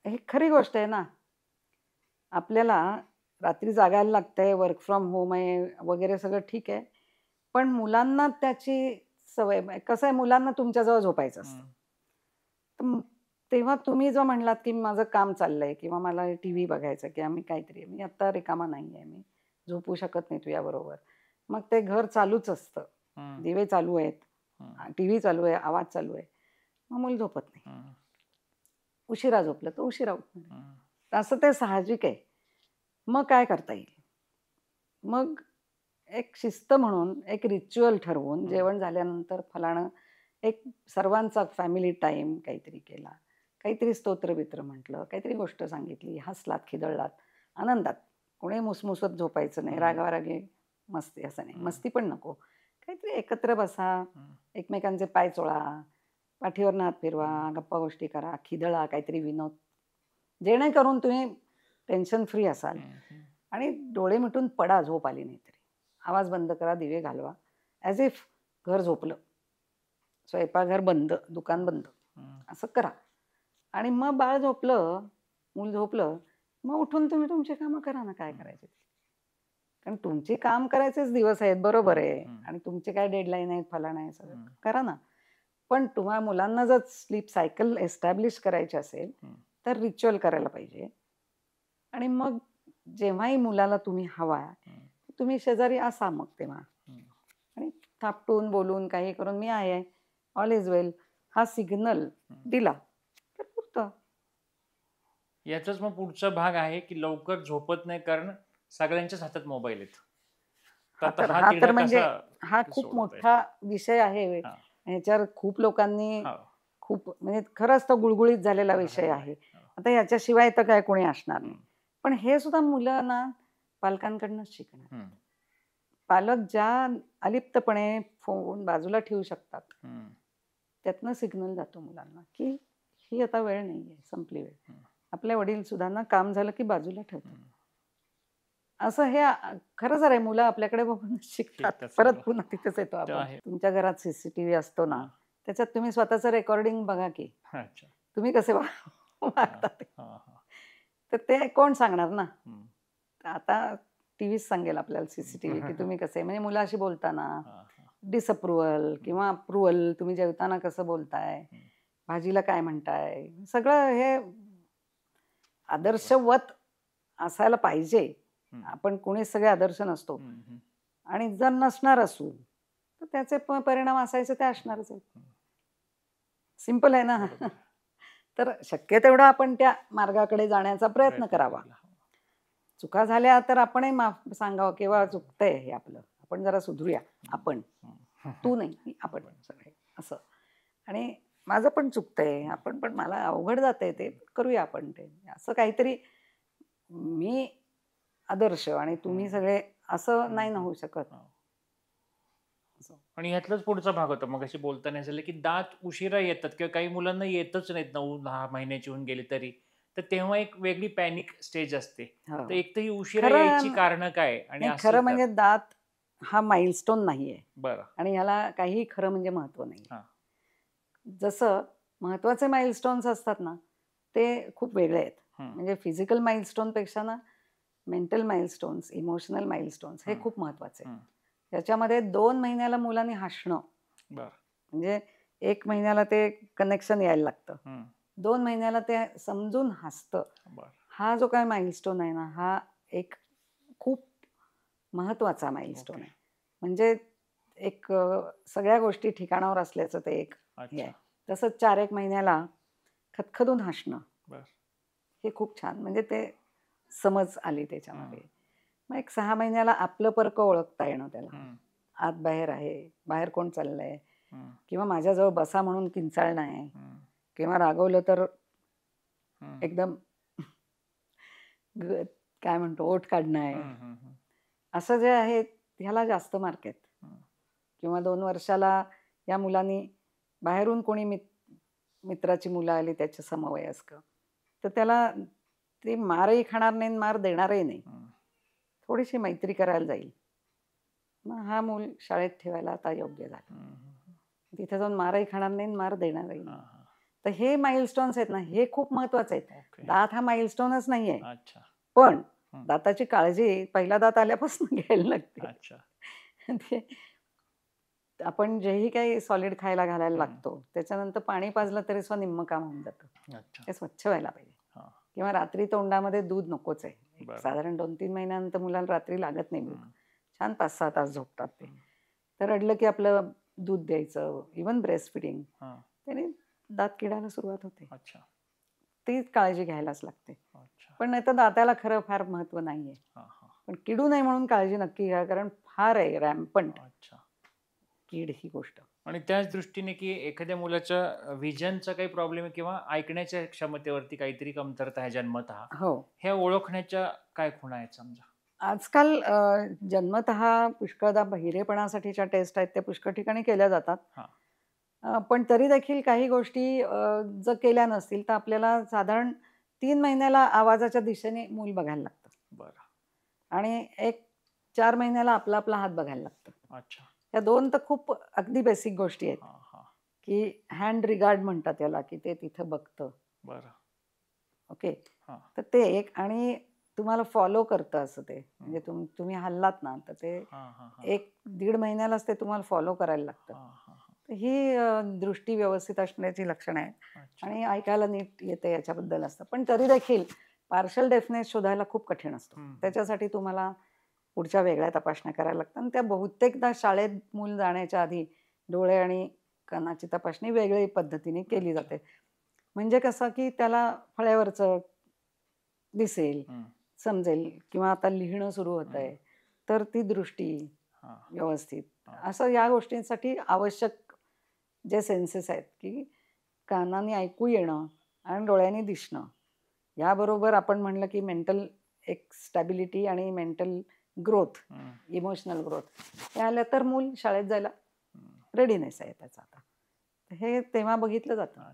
ही खरी गोष्ट आहे ना. आपल्याला रात्री जागायला लागतंय, वर्क फ्रॉम होम आहे वगैरे, सगळं ठीक आहे. पण मुलांना त्याची सवय, कसं आहे, मुलांना तुमच्याजवळ झोपायचं असतं. हं. तर तेव्हा तुम्ही जो म्हणलात की माझं काम चाललंय किंवा मला टीव्ही बघायचं किंवा मी काहीतरी, मी आता रिकामा नाहीये, मी झोपू शकत नाही तुझ्याबरोबर. मग ते घर चालूच असतं, हं. दिवे चालू आहेत, हं. टीव्ही चालू आहे, आवाज चालू आहे. मग मूल झोपत नाही. हं. उशिरा झोपलं तर उशिरा उठणार. हं. असं ते साहजिक आहे. मग काय करता येईल? मग एक शिस्त म्हणून एक रिच्युअल ठरवून जेवण झाल्यानंतर फलाणं एक सर्वांचा फॅमिली टाईम काहीतरी केला, काहीतरी स्तोत्रबित्र म्हटलं, काहीतरी गोष्ट सांगितली, हसलात, खिदळलात, आनंदात. कोणी मुसमुसत झोपायचं नाही, रागावारागे मस्ती असं नाही, मस्ती पण नको. काहीतरी एकत्र बसा, एकमेकांचे पाय चोळा, पाठीवरनं हात फिरवा, गप्पा गोष्टी करा, खिदळा, काहीतरी विनोद, जेणेकरून तुम्ही टेन्शन फ्री असाल. आणि डोळे मिटून पडा, झोप आली नाही तरी. आवाज बंद करा, दिवे घालवा, ॲज इफ घर झोपलं. स्वयंपाकघर बंद, दुकान बंद, असं करा. आणि मग बाळ झोपलं, मूल झोपलं, मग उठून तुम्ही तुमची कामं करा ना, काय करायचे ते. कारण तुमचे काम करायचेच दिवस आहेत, बरोबर आहे. आणि तुमचे काय डेडलाईन आहेत, फलाण आहे, सगळं करा ना. पण तुम्हाला मुलांना जर स्लीप सायकल एस्टॅब्लिश करायची असेल, तर रिच्युअल करायला पाहिजे. आणि मग जेव्हाही मुलाला तुम्ही हवा, तुम्ही शेजारी असा मग तेव्हा, आणि थापटून बोलून काही करून मी आहे, ऑल इज वेल, हा सिग्नल दिला तर पुरतं. याचाच मग पुढचा भाग आहे की लवकर झोपत नाही कारण सगळ्यांच्याच हातात मोबाईल आहेत. तर आता हा हा तिढा तर म्हणजे कसा हा खूप सोडवता येईल? मोठा विषय आहे. हां. ह्याच्यावर खूप लोकांनी हो. खूप म्हणजे खरंच तो गुळगुळीत झालेला विषय आहे. आता याच्याशिवाय तर काय कोणी असणार नाही. पण हे सुद्धा मुलं ना पालकांकडनंच शिकणार. पालक ज्या अलिप्तपणे फोन बाजूला ठेवू शकतात, त्यातनं सिग्नल जातो मुलांना की ही आता वेळ नाहीये, संपली वेळ. आपले वडील सुद्धा ना काम झालं की बाजूला ठेवतात. असं हे खरंच आहे, मुलं आपल्याकडे बघून शिकतात. परत पुन्हा तिथेच येतो आपण. तुमच्या घरात सीसीटीव्ही असतो ना, त्याच्यात तुम्ही स्वतःचं रेकॉर्डिंग बघा की तुम्ही कसे वागता ते. तर ते कोण सांगणार ना. आता टीव्हीच सांगेल आपल्याला, सीसीटीव्ही, की तुम्ही कसे, म्हणजे मुलं अशी बोलताना डिसअप्रुव्हल किंवा अप्रुव्हल, तुम्ही जेवताना कसं बोलताय, भाजीला काय म्हणताय, सगळं हे आदर्शवत असायला पाहिजे. आपण कोणीच सगळे आदर्श नसतो. आणि जर नसणार असू तर त्याचे परिणाम असायचे ते असणारच आहेत. सिंपल आहे ना. तर शक्य तेवढा आपण त्या मार्गाकडे जाण्याचा प्रयत्न करावा. चुका झाल्या तर आपणही माफ सांगावं, केव्हा चुकतंय हे आपलं, आपण जरा सुधरूया. आपण, तू नाही, आपण सगळे असं. आणि माझं पण चुकतंय, आपण पण, मला अवघड जातंय, ते करूया आपण ते, असं काहीतरी. मी आदर्श आणि तुम्ही सगळे असं नाही ना होऊ शकत. आणि ह्यातलाच पुढचा भाग होता मग अशी बोलताना झालं की दात उशिरा येतात किंवा काही मुलांना येतच नाहीत, 9-10 महिन्याची होऊन गेली तरी, तर तेव्हा एक वेगळी पॅनिक स्टेज असते. तर एक तर ही उशिरा यायची कारण काय, आणि खरं म्हणजे दात हा माइलस्टोन नाहीये. बरं. आणि ह्याला काही खरं म्हणजे महत्व नाही. जसं महत्वाचे माइलस्टोन्स असतात ना, ते खूप वेगळे आहेत. म्हणजे फिजिकल माइलस्टोन पेक्षा ना मेंटल माइलस्टोन्स, इमोशनल माइलस्टोन्स हे खूप महत्वाचे. त्याच्यामध्ये 2 महिन्याला मुलांनी हसणं, म्हणजे 1 महिन्याला ते कनेक्शन यायला लागतं, 2 महिन्याला ते समजून हसतं, हा जो काय माइलस्टोन आहे ना, हा एक खूप महत्वाचा माइलस्टोन ओके. आहे. म्हणजे एक सगळ्या गोष्टी ठिकाणावर असल्याचं ते एक हे अच्छा. आहे. तसंच 4-1 महिन्याला खदखदून हसणं बर. हे खूप छान, म्हणजे ते समज आली त्याच्यामध्ये. मग एक 6 महिन्याला आपलं परकं ओळखता येणं त्याला. आत बाहेर आहे, बाहेर कोण चाललंय, किंवा माझ्याजवळ बसा म्हणून किंचाळणं आहे, किंवा रागवलं तर एकदम काय म्हणतो ओठ काढणं आहे. असं जे आहे ह्याला जास्त मार्क आहेत. किंवा 2 वर्षाला या मुलांनी बाहेरून कोणी मित्राची मुलं आली त्याच्या समवयस्क, तर त्याला ते मारही खाणार नाही, मार देणारही नाही, थोडीशी मैत्री करायला जाईल. मग हा मूल शाळेत ठेवायला आता योग्य झालं. तिथे जाऊन मारही खाणार नाही, मार देणारही नाही. तर हे माइलस्टोन्स आहेत ना, हे खूप महत्वाचे आहेत. दात हा माइलस्टोनच नाहीये, पण दाताची काळजी पहिला दात आल्यापासून घ्यायला लागते. आपण जेही काही सॉलिड खायला घालायला लागतो त्याच्यानंतर पाणी पाजलं तरी सुद्धा निम्म काम होऊन जातं. ते स्वच्छ व्हायला पाहिजे. किंवा रात्री तोंडामध्ये दूध नकोच आहे. साधारण 2-3 महिन्यानंतर मुलाला रात्री लागत नाही भूक. छान 5-6 तास झोपतात ते. तर रडलं की आपलं दूध द्यायचं, इव्हन ब्रेस्ट फिडिंग, त्याने दात किडायला सुरुवात होते. ती काळजी घ्यायलाच लागते. पण नाही तर दाताला खरं फार महत्व नाहीये. पण किडू नाही म्हणून काळजी नक्की घ्या, कारण फार आहे रॅम्पंट कीड ही गोष्ट. आणि त्याच दृष्टीने की एखाद्या मुलाच्या विजनचा काही प्रॉब्लेम आहे किंवा ऐकण्याच्या क्षमतेवरती काहीतरी कमतरता आहे जन्मतः, हो, हे ओळखण्याच्या काय खुणा आहेत समजा? आजकाल जन्मतः पुष्कळदा बहिरेपणासाठीच्या टेस्ट आहेत त्या पुष्कळ ठिकाणी केल्या जातात. पण तरी देखील काही गोष्टी जर केल्या नसतील तर आपल्याला साधारण 3 महिन्याला आवाजाच्या दिशेने मूल बघायला लागतं. बरं. आणि एक 4 महिन्याला आपला आपला हात बघायला लागतं. अच्छा. या 2 तर खूप अगदी बेसिक गोष्टी आहेत. की हँड रिगार्ड म्हणतात याला, की ते तिथं बघतं. बरं. ओके. तर ते एक, आणि तुम्हाला फॉलो करतं असं ते, म्हणजे तुम्ही हल्लात ना तर ते 1-1.5 महिन्यालाच ते तुम्हाला फॉलो करायला लागतं. तर ही दृष्टी व्यवस्थित असण्याची लक्षणं आहेत. आणि ऐकायला नीट येते याच्याबद्दल असतं. पण तरी देखील पार्शल डेफनेस शोधायला खूप कठीण असतो. त्याच्यासाठी तुम्हाला पुढच्या वेगळ्या तपासण्या करायला लागतात. आणि त्या बहुतेकदा शाळेत मूल जाण्याच्या आधी डोळे आणि कानाची तपासणी वेगळी पद्धतीने केली जाते. म्हणजे कसं की त्याला फळ्यावरचं दिसेल, समजेल, किंवा आता लिहिणं सुरू होत आहे तर ती दृष्टी व्यवस्थित, असं या गोष्टींसाठी आवश्यक जे सेन्सेस आहेत की कानाने ऐकू येणं आणि डोळ्यांनी दिसणं, याबरोबर आपण म्हणलं की मेंटल एक स्टॅबिलिटी आणि मेंटल ग्रोथ, इमोशनल ग्रोथ हे आलं तर मूल शाळेत जायला रेडीनेस आहे त्याचा. आता हे तेव्हा बघितलं जातं.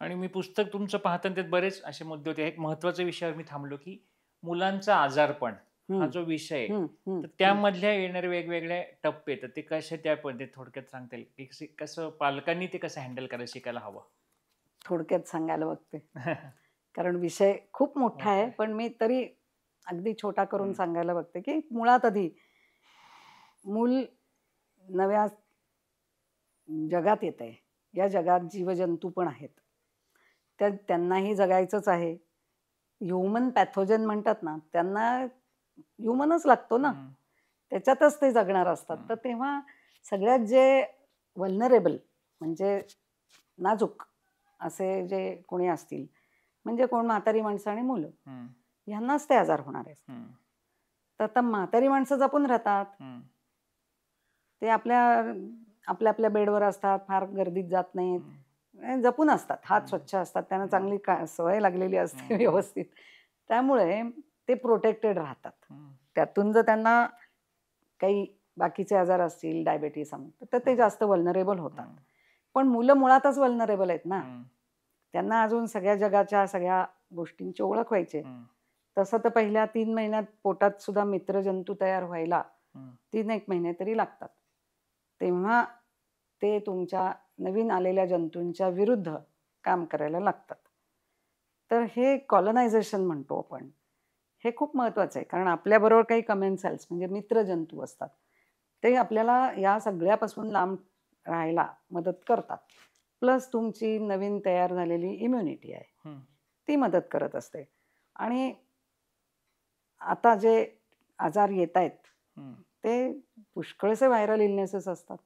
आणि मी पुस्तक तुमचं पाहताना त्यात बरेच असे मुद्दे होते. एक महत्वाच्या विषयावर मी थांबलो की मुलांचा आजारपण हा जो विषय आहे, तर त्यामधल्या येणारे वेगवेगळे टप्पे, तर ते कसे त्या पद्धतीत थोडक्यात सांगता येईल की कसं पालकांनी ते कसं हँडल करायला शिकायला हवं? थोडक्यात सांगायला बघते कारण विषय खूप मोठा आहे, पण मी तरी अगदी छोटा करून सांगायला बघते की मुळात आधी मूल नव्या जगात येत आहे. या जगात जीवजंतू पण आहेत, त्यांनाही जगायचंच आहे. ह्युमन पॅथोजन म्हणतात ना, त्यांना ह्युमनच लागतो ना, त्याच्यातच ते जगणार असतात. तर तेव्हा सगळ्यात जे व्हल्नरेबल म्हणजे नाजूक असे जे कोणी असतील, म्हणजे कोण म्हातारी माणसं आणि मुलं, ह्यांनाच ते आजार होणार आहेत. तर आता म्हातारी माणसं जपून राहतात, ते आपल्या आपल्या बेडवर असतात, फार गर्दीत जात नाहीत, जपून असतात, हात स्वच्छ असतात, त्यांना चांगली सवय लागलेली असते व्यवस्थित, त्यामुळे ते प्रोटेक्टेड राहतात. त्यातून जर त्यांना काही बाकीचे आजार असतील, डायबेटीस तर ते जास्त व्हल्नरेबल होतात. पण मुलं मुळातच व्हल्नरेबल आहेत ना, त्यांना अजून सगळ्या जगाच्या सगळ्या गोष्टींची ओळख व्हायची. तसं तर पहिल्या 3 महिन्यात पोटात सुद्धा मित्रजंतू तयार व्हायला 3-1 महिने तरी लागतात. तेव्हा ते तुमच्या नवीन आलेल्या जंतूंच्या विरुद्ध काम करायला लागतात. तर हे कॉलनायझेशन म्हणतो आपण, हे खूप महत्वाचं आहे. कारण आपल्याबरोबर काही कमेन्सल्स म्हणजे मित्रजंतू असतात, ते आपल्याला या सगळ्यापासून लांब राहायला मदत करतात. प्लस तुमची नवीन तयार झालेली इम्युनिटी आहे, ती मदत करत असते. आणि आता जे आजार येत आहेत ते पुष्कळसे व्हायरल इलनेसेस असतात,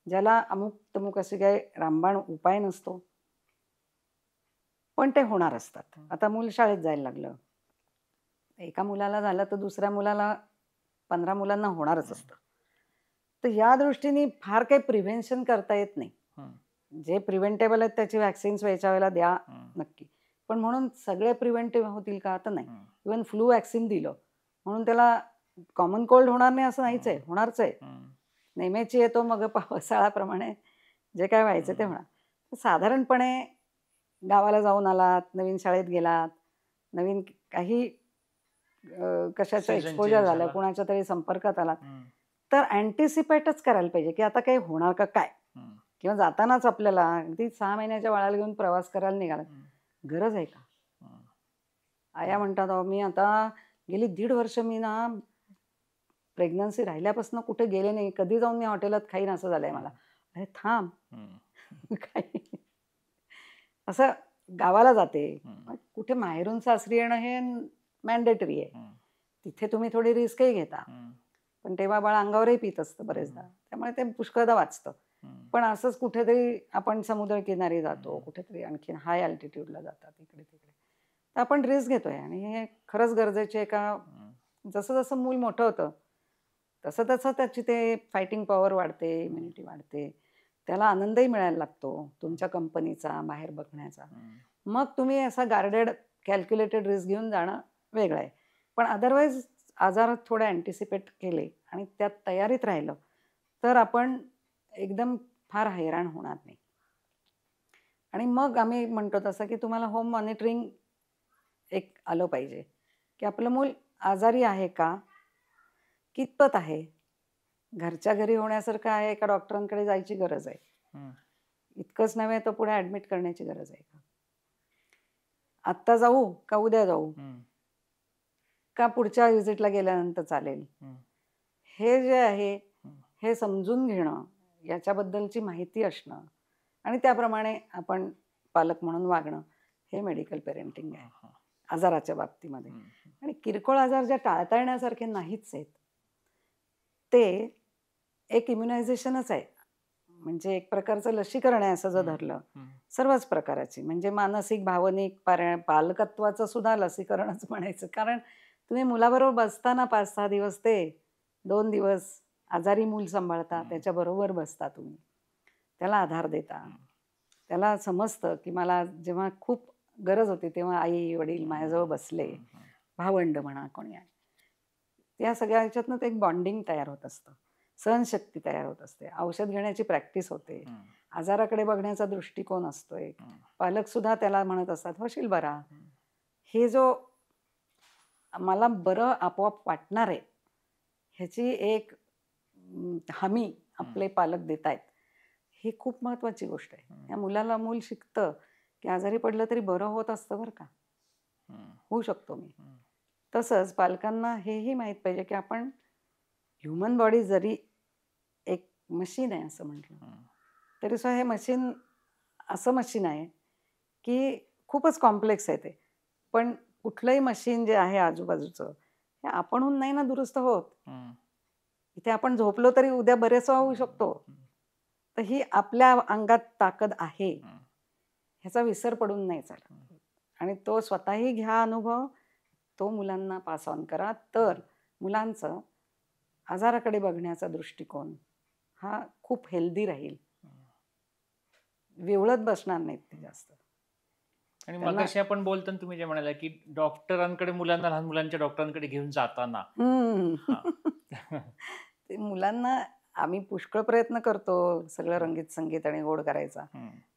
ज्याला अमुक तमुक असे काही रामबाण उपाय नसतो, पण ते होणार असतात. आता मूल शाळेत जायला लागलं, एका मुलाला झालं तर दुसऱ्या मुलाला 15 मुलांना होणारच असतं. तर या दृष्टीने फार काही प्रिव्हेन्शन करता येत नाही. जे प्रिव्हेंटेबल आहेत त्याची व्हॅक्सिन्स वेळच्या वेळेला द्या नक्की, पण म्हणून सगळे प्रिव्हेंटिव्ह होतील का तर नाही. इव्हन फ्लू व्हॅक्सिन दिलं म्हणून त्याला कॉमन कोल्ड होणार नाही असं नाहीच आहे, होणारच आहे. नेहमीची येतो मग पावसाळ्याप्रमाणे जे काय व्हायचं ते होणार. साधारणपणे गावाला जाऊन आलात, नवीन शाळेत गेलात, नवीन काही कशाचं एक्सपोजर झालं, कुणाच्या तरी संपर्कात आलात, तर अँटिसिपेटच करायला पाहिजे की आता काही होणार का काय. किंवा जातानाच आपल्याला अगदी 6 महिन्याच्या बाळाला घेऊन प्रवास करायला निघाला, गरज आहे का. आया म्हणतात मी आता गेली 1.5 वर्ष मी ना प्रेग्नन्सी राहिल्यापासून कुठे गेले नाही, कधी जाऊन मी हॉटेलात खाईन असं झालंय मला. अरे थांब काय असं गावाला जाते, कुठे माहेरून सासरी येणं हे मॅन्डेटरी आहे, तिथे तुम्ही थोडी रिस्कही घेता, पण तेव्हा बाळ अंगावरही पित असतं बरेचदा, त्यामुळे ते पुष्कळदा वाचतं. पण असंच कुठेतरी आपण समुद्रकिनारी जातो, कुठेतरी आणखीन हाय अल्टिट्यूडला जातात इकडे तिकडे, तर आपण रिस्क घेतोय आणि हे खरंच गरजेचे आहे का. जसं जसं मूल मोठं होतं तसं तसं त्याची ते फायटिंग पॉवर वाढते, इम्युनिटी वाढते, त्याला आनंदही मिळायला लागतो तुमच्या कंपनीचा, बाहेर बघण्याचा. मग तुम्ही असा गार्डेड कॅल्क्युलेटेड रिस्क घेऊन जाणं वेगळं आहे, पण अदरवाईज आजार थोडे अँटिसिपेट केले आणि त्यात तयारीत राहिलं तर आपण एकदम फार हैराण होणार नाही. आणि मग आम्ही म्हणतो तसं की तुम्हाला होम मॉनिटरिंग एक आलं पाहिजे की आपलं मूल आजारी आहे का, कितपत आहे, घरच्या घरी होण्यासारखं आहे का डॉक्टरांकडे जायची गरज आहे, इतकंच नव्हे तर पुढे ऍडमिट करण्याची गरज आहे का, आत्ता जाऊ का उद्या जाऊ का पुढच्या व्हिजिटला गेल्यानंतर चालेल. हे जे आहे हे समजून घेणं, याच्याबद्दलची माहिती असणं आणि त्याप्रमाणे आपण पालक म्हणून वागणं हे मेडिकल पेरेंटिंग आहे आजाराच्या बाबतीमध्ये. आणि किरकोळ आजार ज्या टाळता येण्यासारखे नाहीच आहेत ते एक इम्युनायझेशनच आहे, म्हणजे एक प्रकारचं लसीकरण आहे असं जर धरलं सर्वच प्रकाराची, म्हणजे मानसिक, भावनिक, पालकत्वाचं सुद्धा लसीकरणच म्हणायचं. कारण तुम्ही मुलाबरोबर बसताना 5-6 दिवस ते 2 दिवस आजारी मूल सांभाळता, त्याच्याबरोबर बसता, तुम्ही त्याला आधार देता, त्याला समजतं की मला जेव्हा खूप गरज होती तेव्हा आई वडील माझ्याजवळ बसले, भावंड म्हणा कोणी आहे, या सगळ्या ह्याच्यातनं ते एक बॉन्डिंग तयार होत असतं, सहनशक्ती तयार होत असते, औषध घेण्याची प्रॅक्टिस होते, आजाराकडे बघण्याचा दृष्टिकोन असतोय, पालक सुद्धा त्याला म्हणत असतात होशील बरा. हे जो मला बरं आपोआप वाटणार आहे ह्याची एक हमी आपले पालक देत आहेत, ही खूप महत्वाची गोष्ट आहे. या मुलाला मूल शिकतं की आजारी पडलं तरी बरं होत असतं बरं का, होऊ शकतो मी. तसंच पालकांना हेही माहीत पाहिजे की आपण ह्युमन बॉडी जरी एक मशीन आहे असं म्हटलं तरी सुद्धा हे मशीन असं मशीन आहे की खूपच कॉम्प्लेक्स आहे ते, पण कुठलंही मशीन जे आहे आजूबाजूचं हे आपणहून नाही ना दुरुस्त होत. इथे आपण झोपलो तरी उद्या बरेच होऊ शकतो, तर ही आपल्या अंगात ताकद आहे ह्याचा विसर पडून नाही चालत. आणि तो स्वतःही घ्या अनुभव, तो मुलांना पास ऑन करा, तर मुलांचं आजाराकडे बघण्याचा दृष्टिकोन हा खूप हेल्दी राहील, विवळत बसणार नाहीत ते जास्त. आणि मगाशी आपण बोलताना तुम्ही जे म्हणाला की डॉक्टरांकडे मुलांना, लहान मुलांच्या डॉक्टरांकडे घेऊन जाताना ते मुलांना आम्ही पुष्कळ प्रयत्न करतो सगळं रंगीत संगीत आणि गोड करायचा,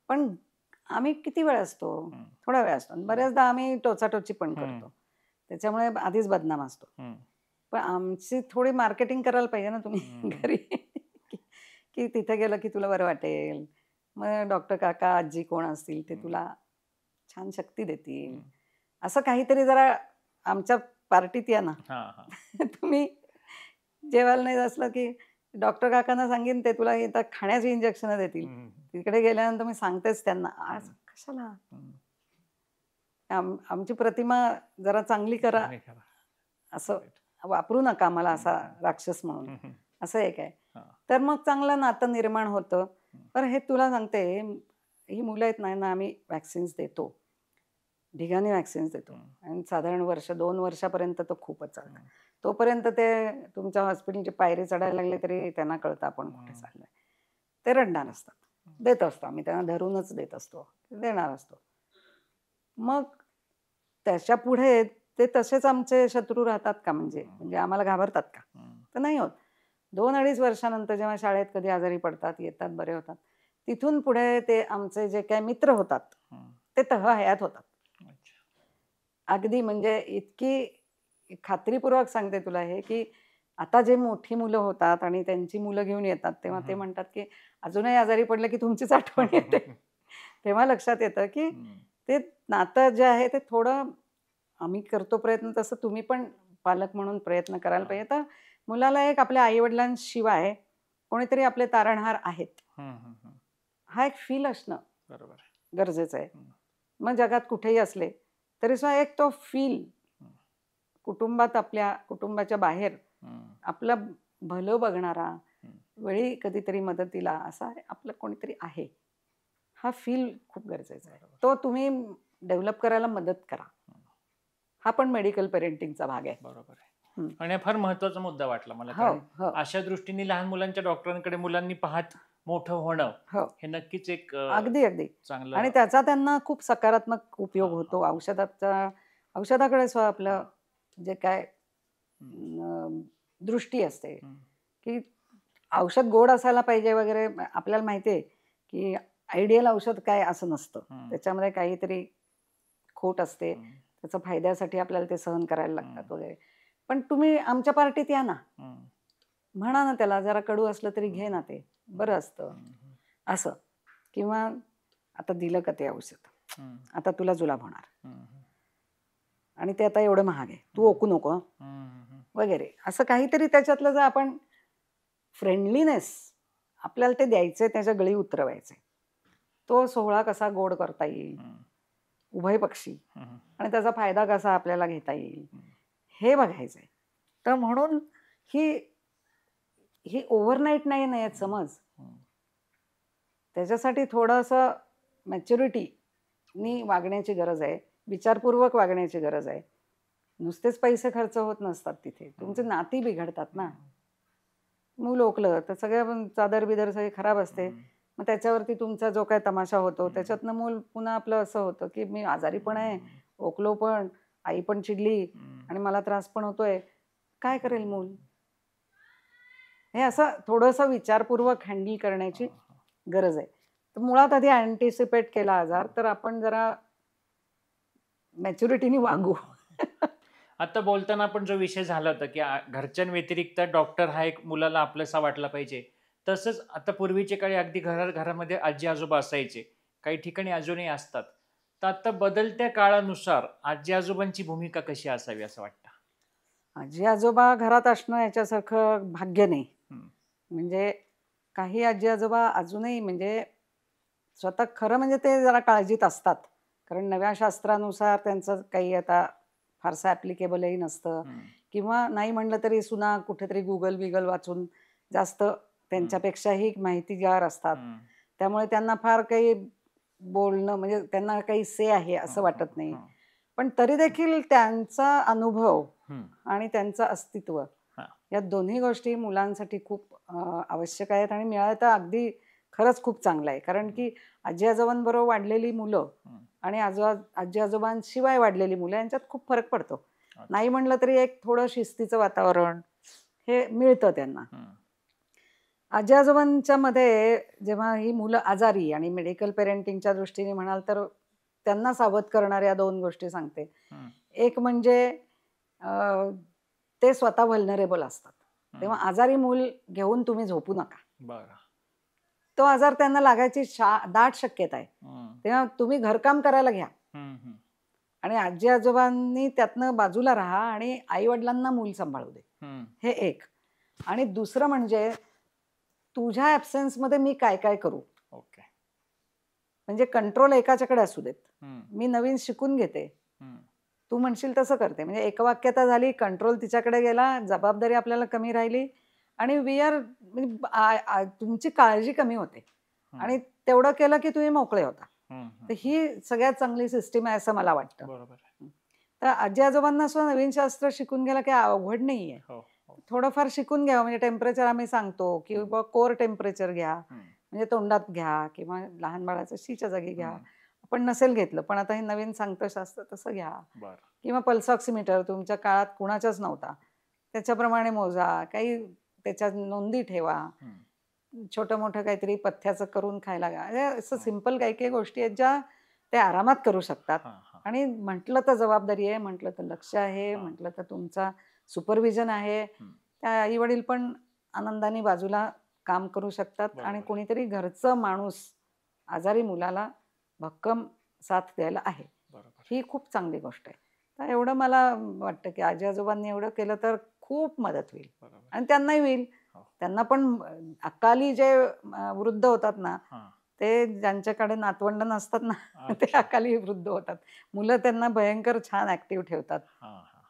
पण आम्ही किती वेळ असतो, थोडा वेळ असतो, बऱ्याचदा आम्ही टोचाटोची पण करतो, त्याच्यामुळे आधीच बदनाम असतो. पण आमची थोडी मार्केटिंग करायला पाहिजे ना तुम्ही घरी की तिथे गेलं की तुला बरं वाटेल, मग डॉक्टर काका आजी कोण असतील ते तुला छान शक्ती देतील, असं काहीतरी जरा आमच्या पार्टीत या ना. तुम्ही जेवायला नाही असलं की डॉक्टर काकांना सांगेन ते तुला इथं खाण्याची इंजेक्शन देतील, तिकडे गेल्यानंतर मी सांगतेच त्यांना आज कशाला, आमची प्रतिमा जरा चांगली करा असं वापरू नका मला असा राक्षस म्हणून, असं एक आहे. तर मग चांगलं नातं निर्माण होतं. पण हे तुला सांगते, ही मुलं आहेत ना, आम्ही वॅक्सिन्स देतो, ढिगाने वॅक्सिन्स देतो, आणि साधारण 1-2 वर्षापर्यंत तो खूपच चालतं. तोपर्यंत ते तुमच्या हॉस्पिटलची पायरी चढायला लागले तरी त्यांना कळतं आपण कुठे चाललोय. ते रडणार असतात. देत असतो आम्ही त्यांना, धरूनच देत असतो, देणार असतो. मग त्याच्या पुढे ते तसेच आमचे शत्रू राहतात का? म्हणजे आम्हाला घाबरतात का? तर नाही होत. 2-2.5 वर्षानंतर जेव्हा शाळेत कधी आजारी पडतात, येतात, बरे होतात, तिथून पुढे ते आमचे जे काही मित्र होतात ते तह-हयात होतात. अगदी म्हणजे इतकी खात्रीपूर्वक सांगते तुला हे, की आता जे मोठी मुलं होतात आणि त्यांची मुलं घेऊन येतात, तेव्हा ते म्हणतात की अजूनही आजारी पडलं की तुमचीच आठवण येते. तेव्हा लक्षात येतं की ते नातं जे आहे ते थोडं, आम्ही करतो प्रयत्न तसं तुम्ही पण पालक म्हणून प्रयत्न करायला पाहिजे. तर मुलाला एक आपल्या आईवडिलांशिवाय कोणीतरी आपले तारणहार आहेत, हा एक फील असणं बरोबर गरजेचं आहे. मग जगात कुठेही असले तरी सुद्धा एक तो फील, कुटुंबात, आपल्या कुटुंबाच्या बाहेर आपलं भलं बघणारा, वेळी कधीतरी मदतीला असा आपलं कोणीतरी आहे, हा फील खूप गरजेचा आहे. तो तुम्ही डेव्हलप करायला मदत करा. हा पण मेडिकल पेरेंटिंगचा भाग आहे. बरोबर आहे. आणि फार महत्वाचा मुद्दा वाटला मला, कारण अशा दृष्टीने लहान मुलांच्या डॉक्टरांकडे मुलांनी पाहत मोठं होणं हे नक्कीच एक अगदी चांगलं, आणि त्याचा त्यांना खूप सकारात्मक उपयोग होतो. औषधाकडे आपलं जे काय दृष्टी असते की औषध गोड असायला पाहिजे वगैरे, आपल्याला माहिती आहे की आयडियल औषध काय असं नसतं. त्याच्यामध्ये काहीतरी खोट असते, त्याच्या फायद्यासाठी आपल्याला ते सहन करायला लागतात वगैरे. पण तुम्ही आमच्या पार्टीत या ना, म्हणा ना त्याला, जरा कडू असलं तरी घे ना, ते बरं असतं असं. किंवा आता दिलं का ते औषध, आता तुला जुलाब होणार आणि ते आता एवढं महाग आहे, तू ओकू नको वगैरे, असं काहीतरी त्याच्यातलं जर आपण फ्रेंडलीनेस आपल्याला ते द्यायचंय, त्याच्या गळी उतरवायचे, तो सोहळा कसा गोड करता येईल उभय पक्षी, आणि त्याचा फायदा कसा आपल्याला घेता येईल हे बघायचंय. तर म्हणून ही ओव्हरनाईट नाही येत समज. त्याच्यासाठी थोडंसं मॅच्युरिटीनी वागण्याची गरज आहे, विचारपूर्वक वागण्याची गरज आहे. नुसतेच पैसे खर्च होत नसतात तिथे, तुमचे नाती बिघडतात ना. मूल ओकलं तर सगळं चादर बिदर सगळी खराब असते. मग त्याच्यावरती तुमचा जो काय तमाशा होतो, त्याच्यातनं मूल पुन्हा आपलं असं होतं की मी आजारी पण आहे, ओकलो पण, आई पण चिडली आणि मला त्रास पण होतोय, काय करेल मूल? हे असं थोडंसं विचारपूर्वक हँडल करण्याची गरज आहे. तर मुळात आधी अँटिसिपेट केला आजार, तर आपण जरा मॅच्युरिटीने वागू. आता बोलताना आपण जो विषय झाला होता की घरच्यांव्यतिरिक्त डॉक्टर हा एक मुलाला आपलासा वाटला पाहिजे, तसंच आता पूर्वीच्या काळी अगदी घरामध्ये आजी आजोबा असायचे, काही ठिकाणी अजूनही असतात. तर आता बदलत्या काळानुसार आजी आजोबांची भूमिका कशी असावी असं वाटतं? आजी आजोबा घरात असणं याच्यासारखं भाग्य नाही. म्हणजे काही आजी आजोबा अजूनही म्हणजे स्वतः खरं म्हणजे ते जरा काळजीत असतात, कारण नव्या शास्त्रानुसार त्यांचं काही आता फारसं ॲप्लिकेबलही नसतं, किंवा नाही म्हणलं तरी सुना कुठेतरी गुगल वाचून जास्त त्यांच्यापेक्षाही माहितीगार असतात. त्यामुळे त्यांना फार काही बोलणं म्हणजे त्यांना काही से आहे असं वाटत नाही. पण तरी देखील त्यांचा अनुभव आणि त्यांचं अस्तित्व या दोन्ही गोष्टी मुलांसाठी खूप आवश्यक आहेत, आणि मिळालं अगदी खरंच खूप चांगलं आहे. कारण की आजी आजोबांबरोबर वाढलेली मुलं आणि आजी आजोबांशिवाय वाढलेली मुलं यांच्यात खूप फरक पडतो. नाही म्हणलं तरी एक थोडं शिस्तीचं वातावरण हे मिळतं त्यांना. आजी आजोबांच्या मध्ये जेव्हा ही मुलं आजारी, आणि मेडिकल पेरेंटिंगच्या दृष्टीने म्हणाल तर त्यांना सावध करणाऱ्या 2 गोष्टी सांगते. एक म्हणजे ते स्वतः व्हल्नरेबल असतात, तेव्हा आजारी मूल घेऊन तुम्ही झोपू नका. तो आजार त्यांना लागायची दाट शक्यता आहे. तेव्हा तुम्ही घरकाम करायला घ्या, आणि आजी आजोबांनी त्यातनं बाजूला राहा आणि आई वडिलांना मूल सांभाळू दे. हे एक. आणि दुसरं म्हणजे तुझ्या ॲब्सेन्स मध्ये मी काय काय करू, म्हणजे कंट्रोल एकाच्याकडे असू देत. मी नवीन शिकून घेते, तू म्हणशील तसं करते. म्हणजे एकवाक्यता झाली, कंट्रोल तिच्याकडे गेला, जबाबदारी आपल्याला कमी राहिली आणि वी आर म्हणजे तुमची काळजी कमी होते आणि तेवढं केलं की तुम्ही मोकळे होता. तर ही सगळ्यात चांगली सिस्टीम आहे असं मला वाटतं. बरोबर. तर आजी आजोबांना सुद्धा नवीन शास्त्र शिकून घ्यायला काही अवघड नाहीये. थोडंफार शिकून घ्यावं. म्हणजे टेम्परेचर आम्ही सांगतो किंवा कोर टेम्परेचर घ्या, म्हणजे तोंडात घ्या किंवा लहान बाळाचं शीच्या जागी घ्या. आपण नसेल घेतलं पण आता हे नवीन सांगतं शास्त्र तसं घ्या. किंवा पल्स ऑक्सिमीटर तुमच्या काळात कुणाचाच नव्हता, त्याच्याप्रमाणे मोजा. काही त्याच्यात नोंदी ठेवा. छोटं मोठं काहीतरी पथ्याचं करून खायला घ्या. असं सिंपल काही काही गोष्टी आहेत ज्या ते आरामात करू शकतात. आणि म्हटलं तर जबाबदारी आहे, म्हटलं तर लक्ष आहे, म्हटलं तर तुमचा सुपरविजन आहे. त्या आई वडील पण आनंदाने बाजूला काम करू शकतात आणि कोणीतरी घरचं माणूस आजारी मुलाला भक्कम साथ द्यायला आहे. ही खूप चांगली गोष्ट आहे. तर एवढं मला वाटतं की आजी आजोबांनी एवढं केलं तर खूप मदत होईल आणि त्यांनाही होईल. त्यांना पण अकाली जे वृद्ध होतात ना, ते ज्यांच्याकडे नातवंड नसतात ना ते अकाली वृद्ध होतात. मुलं त्यांना भयंकर छान ऍक्टिव्ह ठेवतात.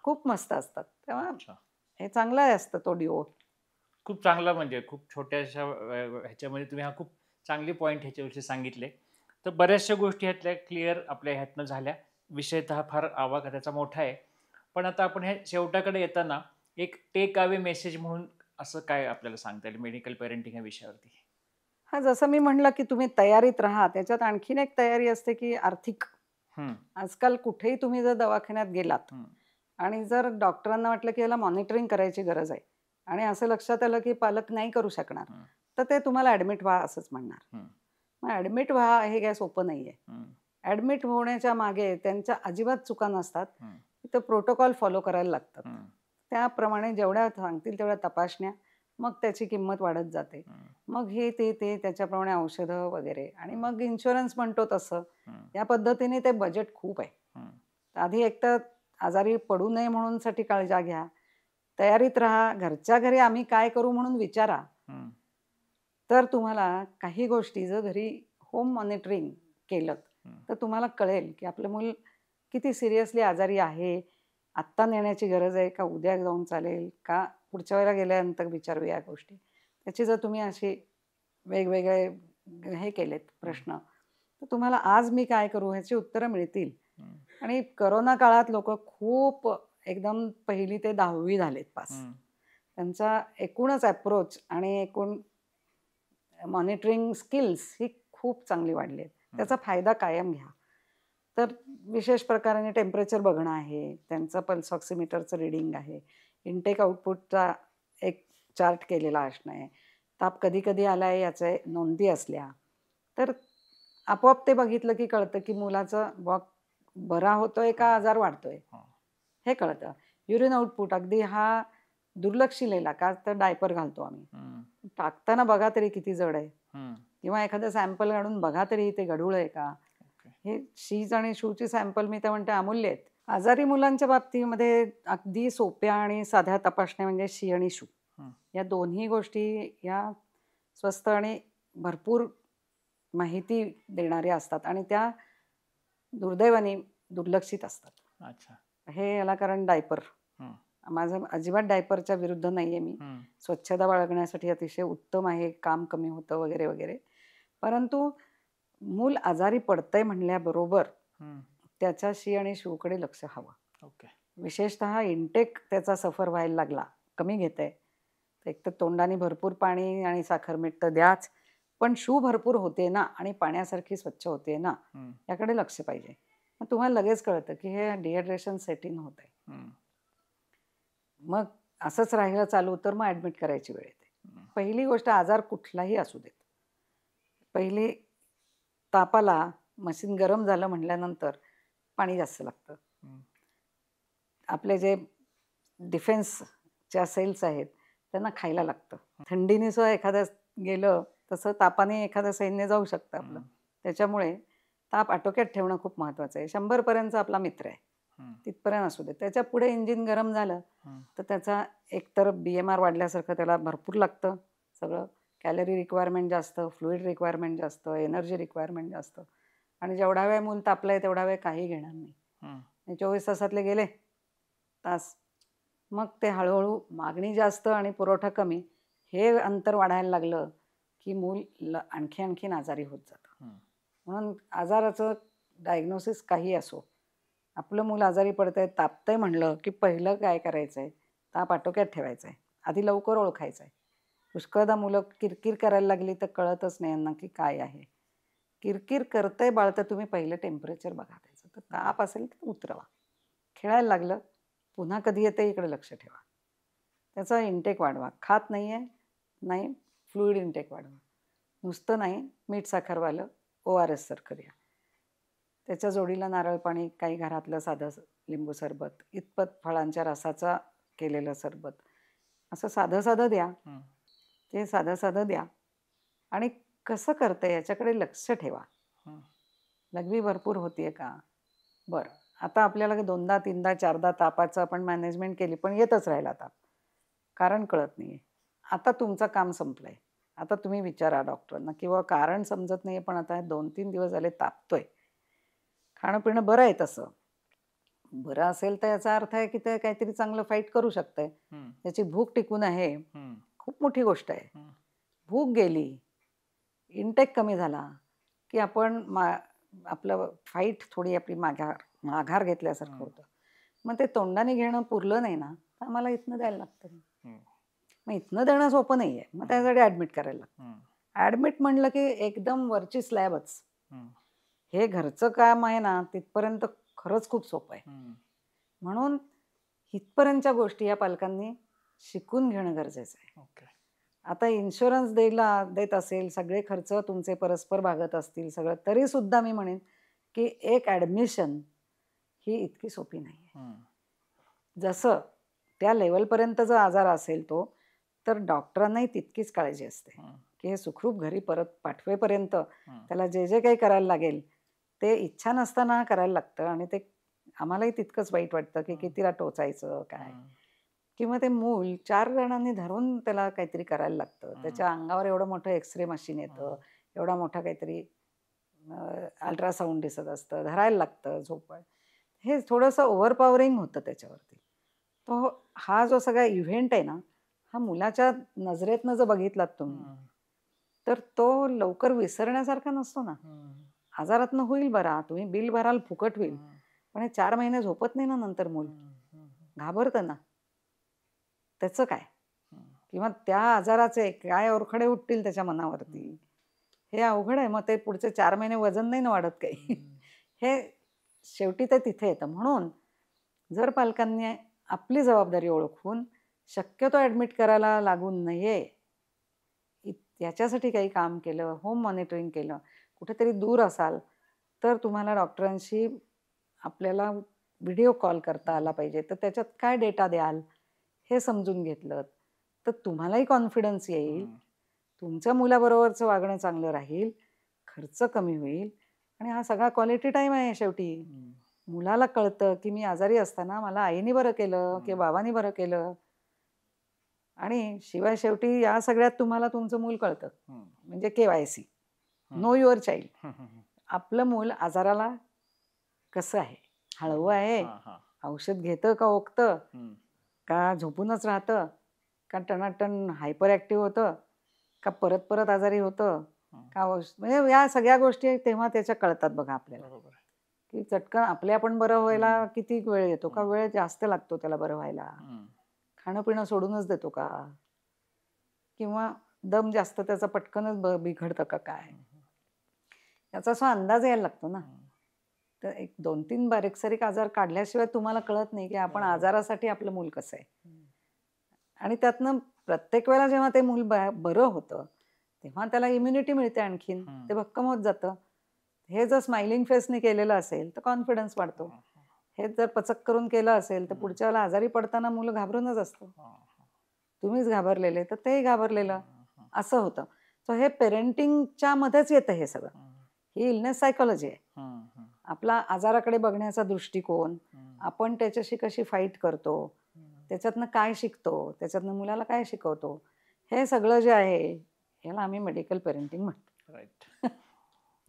खूप मस्त असतात. तेव्हा हे चांगलं असतं तो डिओ. खूप चांगला, म्हणजे खूप छोट्याशा ह्याच्यामध्ये तुम्ही हा खूप चांगले पॉईंट ह्याच्याविषयी सांगितले. तर बऱ्याचशा गोष्टी ह्यातल्या क्लिअर आपल्या ह्यातनं झाल्या. विषय तर हा फार आवाक्याचा मोठा आहे. पण आता आपण ह्या शेवटाकडे येताना एक टेक अवे मेसेज म्हणून असं काय आपल्याला सांगता येईल मेडिकल पेरेंटिंग या विषयावरती? हा, जसं मी म्हणलं की तुम्ही तयारीत राहा. त्याच्यात आणखीन एक तयारी असते की आर्थिक. आजकाल कुठेही तुम्ही जर दवाखान्यात गेलात आणि जर डॉक्टरांना वाटलं की याला मॉनिटरिंग करायची गरज आहे आणि असं लक्षात आलं की पालक नाही करू शकणार, तर ते तुम्हाला ऍडमिट व्हा असंच म्हणणार. मग ऍडमिट व्हा हे काय सोपं नाहीये. ऍडमिट होण्याच्या मागे त्यांच्या अजिबात चुका नसतात. तिथं प्रोटोकॉल फॉलो करायला लागतात. त्याप्रमाणे जेवढ्या सांगतील तेवढ्या तपासण्या, मग त्याची किंमत वाढत जाते. मग हे ते त्याच्याप्रमाणे औषधं वगैरे आणि मग इन्शुरन्स म्हणतो तसं. या पद्धतीने ते बजेट खूप आहे. आधी एकतर आजारी पडू नये म्हणून साठी काळजी घ्या. तयारीत राहा. घरच्या घरी आम्ही काय करू म्हणून विचारा. तर तुम्हाला काही गोष्टी जर घरी होम मॉनिटरिंग केलं तर तुम्हाला कळेल की आपलं मूल किती सिरियसली आजारी आहे, आत्ता नेण्याची गरज आहे का उद्या जाऊन चालेल का पुढच्या वेळेला गेल्यानंतर विचारू या गोष्टी. त्याची जर तुम्ही अशी वेगवेगळे हे केलेत प्रश्न, तर तुम्हाला आज मी काय करू ह्याची उत्तरं मिळतील. आणि करोना काळात लोक खूप एकदम 1ली ते 10वी झालेत पास. त्यांचा एकूणच अप्रोच आणि एकूण मॉनिटरिंग स्किल्स ही खूप चांगली वाढली आहेत. त्याचा फायदा कायम घ्या. तर विशेष प्रकाराने टेम्परेचर बघणं आहे, त्यांचं पल्स ऑक्सिमीटरचं रिडिंग आहे, इनटेक आउटपुटचा एक चार्ट केलेला असणं आहे, ताप कधी कधी आला आहे याचे नोंदी असल्या तर आपोआप ते बघितलं की कळतं की मुलाचं वॉक बरा होतोय का आजार वाढतोय हे कळतं. युरिन आउटपुट अगदी हा दुर्लक्षिलेला का तर डायपर घालतो आम्ही, टाकताना बघा तरी किती जड आहे, किंवा एखादं सॅम्पल काढून बघा तरी ते गढूळ आहे का. हे शीज आणि शूची सॅम्पल मी तर म्हणते अमूल्य आहेत. आजारी मुलांच्या बाबतीमध्ये अगदी सोप्या आणि साध्या तपासण्या म्हणजे शी आणि शू, या दोन्ही गोष्टी या स्वस्त आणि भरपूर माहिती देणाऱ्या असतात आणि त्या दुर्दैवाने दुर्लक्षित असतात. हे याला कारण डायपर, माझं अजिबात डायपरच्या विरुद्ध नाहीये मी. स्वच्छता बाळगण्यासाठी अतिशय उत्तम आहे, काम कमी होतं वगैरे वगैरे. परंतु मूल आजारी पडतंय म्हणल्याबरोबर त्याच्या शी आणि शूकडे लक्ष हवं. विशेषतः इंटेक त्याचा सफर व्हायला लागला, कमी घेतंय, एक तर तोंडाने भरपूर पाणी आणि साखर मीठ तर द्याच, पण शू भरपूर होते ना आणि पाण्यासारखी स्वच्छ होते ना, याकडे लक्ष पाहिजे. मग तुम्हाला लगेच कळतं की हे डिहायड्रेशन सेटिंग होत आहे. मग असंच राहिलं चालू तर मग ऍडमिट करायची वेळ येते. पहिली गोष्ट, आजार कुठलाही असू देत, पहिली तापाला मशीन गरम झालं म्हटल्यानंतर पाणी जास्त लागतं. आपले जे डिफेन्सच्या सेल्स आहेत त्यांना खायला लागतं. थंडीने सुद्धा एखादं गेलं तसं तापाने एखादं सैन्य जाऊ शकतं आपलं. त्याच्यामुळे ताप आटोक्यात ठेवणं खूप महत्वाचं आहे. 100 पर्यंत आपला मित्र आहे, तिथपर्यंत असू दे. त्याच्या पुढे इंजिन गरम झालं तर त्याचा एकतर BMR वाढल्यासारखं त्याला भरपूर लागतं, सगळं कॅलरी रिक्वायरमेंट जास्त, फ्लुइड रिक्वायरमेंट जास्त, एनर्जी रिक्वायरमेंट जास्त, आणि जेवढा वेळ मूल तापलंय तेवढा वेळ काही घेणार नाही. 24 तासातले गेले तास, मग ते हळूहळू मागणी जास्त आणि पुरवठा कमी हे अंतर वाढायला लागलं की मूल आणखीन आजारी होत जातं. म्हणून आजाराचं डायग्नोसिस काही असो, आपलं मूल आजारी पडतंय, तापतंय म्हणलं की पहिलं काय करायचं आहे, ताप आटोक्यात ठेवायचा आहे, आधी लवकर ओळखायचं आहे. पुष्कळदा मुलं किरकिर करायला लागली तर कळतच नाही यांना की काय आहे. किरकिर करतंय बाळ तर तुम्ही पहिलं टेम्परेचर बघा त्याचं, तर ताप असेल तर उतरवा. खेळायला लागलं, पुन्हा कधी येते इकडे लक्ष ठेवा. त्याचा इंटेक वाढवा. खात नाही आहे, नाही फ्लुइड इंटेक वाढवा. नुसतं नाही, मीठ साखरवालं ORS सारखं द्या. त्याच्या जोडीला नारळ पाणी, काही घरातलं साधं लिंबू सरबत, इतपत फळांच्या रसाचा केलेलं सरबत, असं साधं साधं द्या. ते साधं साधं द्या आणि कसं करतंय याच्याकडे लक्ष ठेवा. लघवी भरपूर होतीये का? बरं, आता आपल्याला 2दा 3दा 4दा तापाचं आपण मॅनेजमेंट केली पण येतच राहिला ताप, कारण कळत नाहीये. आता तुमचं काम संपलंय. आता तुम्ही विचारा डॉक्टरांना किंवा कारण समजत नाहीये पण आता 2-3 दिवस झाले तापतोय. खाणं पिणं बरं आहे तसं. बरं असेल तर याचा अर्थ आहे की ते काहीतरी चांगलं फाईट करू शकतंय. त्याची भूक टिकून आहे, खूप मोठी गोष्ट आहे. भूक गेली, इंटेक कमी झाला की आपण आपलं फाईट थोडी आपली माघार घेतल्यासारखं होतं. मग ते तोंडाने घेणं पुरलं नाही ना, तर आम्हाला इथनं द्यायला लागतं. मग इथनं देणं सोपं नाही आहे, मग त्यासाठी ॲडमिट करायला लागतं. ॲडमिट म्हणलं की एकदम वरची स्लॅबच. हे घरचं काम आहे ना, तिथपर्यंत खरंच खूप सोपं आहे. म्हणून इथपर्यंतच्या गोष्टी या पालकांनी शिकून घेणं गरजेचं आहे. आता इन्शुरन्स देत असेल, सगळे खर्च तुमचे परस्पर भागत असतील सगळं, तरी सुद्धा मी म्हणेन की एक ॲडमिशन ही इतकी सोपी नाही आहे. जसं त्या लेवलपर्यंत जर आजार असेल तो, तर डॉक्टरांनाही तितकीच काळजी असते की हे सुखरूप घरी परत पाठवेपर्यंत त्याला जे जे काही करायला लागेल ते इच्छा नसताना करायला लागतं. आणि ते आम्हालाही तितकंच वाईट वाटतं की कितीला टोचायचं काय, किंवा ते मूल 4 जणांनी धरून त्याला काहीतरी करायला लागतं. त्याच्या अंगावर एवढं मोठं एक्सरे मशीन येतं, एवढा मोठा काहीतरी अल्ट्रासाऊंड दिसत असतं, धरायला लागतं, झोपायला. हे थोडंसं ओव्हरपॉवरिंग होतं त्याच्यावरती. तो हा जो सगळा इव्हेंट आहे ना, हा मुलाच्या नजरेतनं जर बघितलात तुम्ही तर तो लवकर विसरण्यासारखा नसतो ना. आजारातनं होईल बरा, तुम्ही बिल भराल फुकट होईल, पण हे 4 महिने झोपत नाही ना नंतर मूल, घाबरतं ना. त्याचं काय, किंवा त्या आजाराचे काय ओरखडे उठतील त्याच्या मनावरती, हे अवघड आहे. मग ते पुढचे 4 महिने वजन नाही ना वाढत काही. हे शेवटी ते तिथे येतं. म्हणून जर पालकांनी आपली जबाबदारी ओळखून शक्यतो ॲडमिट करायला लागू नये याच्यासाठी काही काम केलं, होम मॉनिटरिंग केलं, कुठेतरी दूर असाल तर तुम्हाला डॉक्टरांशी आपल्याला व्हिडिओ कॉल करता आला पाहिजे. तर त्याच्यात काय डेटा द्याल हे समजून घेतलं तर तुम्हालाही कॉन्फिडन्स येईल, तुमच्या मुलाबरोबरचं वागणं चांगलं राहील, खर्च कमी होईल आणि हा सगळा क्वालिटी टाईम आहे शेवटी. मुलाला कळतं की मी आजारी असताना मला आईने बरं केलं किंवा बाबांनी बरं केलं. आणि शिवाय शेवटी या सगळ्यात तुम्हाला तुमचं मूल कळतं, म्हणजे KYC, नो युअर चाइल्ड. आपलं मूल आजाराला कसं आहे, हळवं आहे, औषध घेतं का ओकतं, का झोपूनच राहतं, का टनाटन हायपर ॲक्टिव्ह होतं, का परत परत आजारी होतं, का म्हणजे या सगळ्या गोष्टी तेव्हा त्याच्या कळतात बघा आपल्याला. की चटकन आपण बरं व्हायला किती वेळ येतो, का वेळ जास्त लागतो त्याला बरं व्हायला, खाणं पिणं सोडूनच देतो का, किंवा दम जास्त त्याचा पटकनच बिघडतं का काय, याचा असा अंदाज यायला लागतो ना. तर एक 2-3 बारीकसारीक आजार काढल्याशिवाय तुम्हाला कळत नाही की आपण आजारासाठी आपलं मूल कसं आहे. आणि त्यातनं प्रत्येक वेळेला जेव्हा ते मूल बरं होतं तेव्हा त्याला इम्युनिटी मिळते आणखीन, ते भक्कम होत जातं. हे जर स्माइलिंग फेसने केलेलं असेल तर कॉन्फिडन्स वाढतो. हे जर पचक करून केलं असेल तर पुढच्या वेळेला आजारी पडताना मुलं घाबरूनच असतं. तुम्हीच घाबरलेले तर तेही घाबरलेलं, असं होतं. सो हे पेरेंटिंगच्या मध्येच येतं हे सगळं. ही इलनेस सायकोलॉजी आहे. आपला आजाराकडे बघण्याचा दृष्टिकोन, आपण त्याच्याशी कशी फाईट करतो, त्याच्यातनं काय शिकतो, त्याच्यातनं मुलाला काय शिकवतो, हे सगळं जे आहे याला आम्ही मेडिकल पेरेंटिंग म्हणतो. राईट.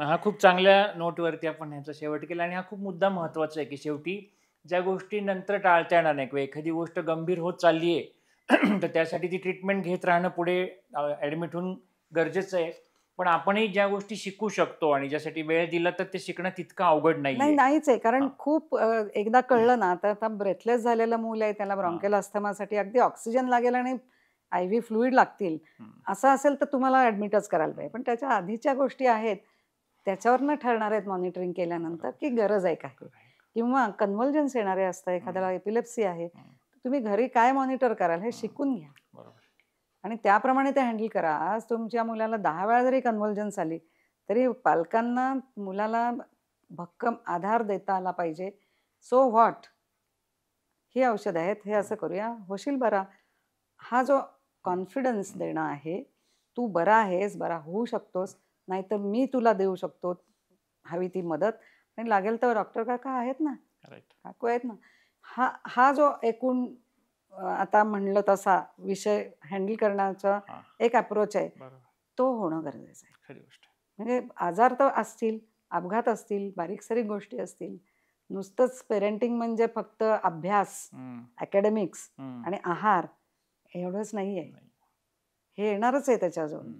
हा खूप चांगल्या नोटवरती आपण ह्याचा शेवट केला आणि हा खूप मुद्दा महत्वाचा आहे की शेवटी ज्या गोष्टी नंतर टाळता येणार नाही किंवा एखादी गोष्ट गंभीर होत चालली आहे तर त्यासाठी ती ट्रीटमेंट घेत राहणं पुढे ॲडमिट होऊन गरजेचं आहे. पण आपणही ज्या गोष्टी शिकू शकतो आणि ज्यासाठी वेळ दिला तर ते शिकणं तितकं अवघड नाही. नाहीच आहे. कारण हां. खूप एकदा कळलं ना, तर आता ब्रेथलेस झालेलं मूल आहे, त्याला ब्रॉन्कियल अस्थमासाठी अगदी ऑक्सिजन लागेल आणि IV फ्लुइड लागतील, असं असेल तर तुम्हाला ॲडमिटच करायला पाहिजे. पण त्याच्या आधीच्या गोष्टी आहेत, त्याच्यावरनं ठरणार आहेत मॉनिटरिंग केल्यानंतर की गरज आहे काय, किंवा कन्व्हल्जन्स येणारे असतं, एखाद्याला एपिलेप्सी आहे, तुम्ही घरी काय मॉनिटर कराल हे शिकून घ्या आणि त्याप्रमाणे ते हँडल करा. आज तुमच्या मुलाला 10 वेळा जरी कन्व्हल्जन्स आली तरी पालकांना मुलाला भक्कम आधार देता आला पाहिजे. सो व्हॉट, ही औषध आहेत, हे असं करूया, होशील बरा. हा जो कॉन्फिडन्स देणं आहे, तू बरा आहेस, बरा होऊ शकतोस, नाहीतर मी तुला देऊ शकतो हवी ती मदत, आणि लागेल तर डॉक्टर काका आहेत ना, काकू आहेत ना. हा जो एकूण आता म्हणलं तसा विषय हँडल करण्याचा एक अप्रोच आहे, तो होणं गरजेचं आहे. खरी गोष्ट. म्हणजे आजार तर असतील, अपघात असतील, बारीक सारीक गोष्टी असतील. नुसतंच पेरेंटिंग म्हणजे फक्त अभ्यास, अकॅडमिक्स आणि आहार एवढंच नाही आहे. हे येणारच आहे त्याच्याजवळ.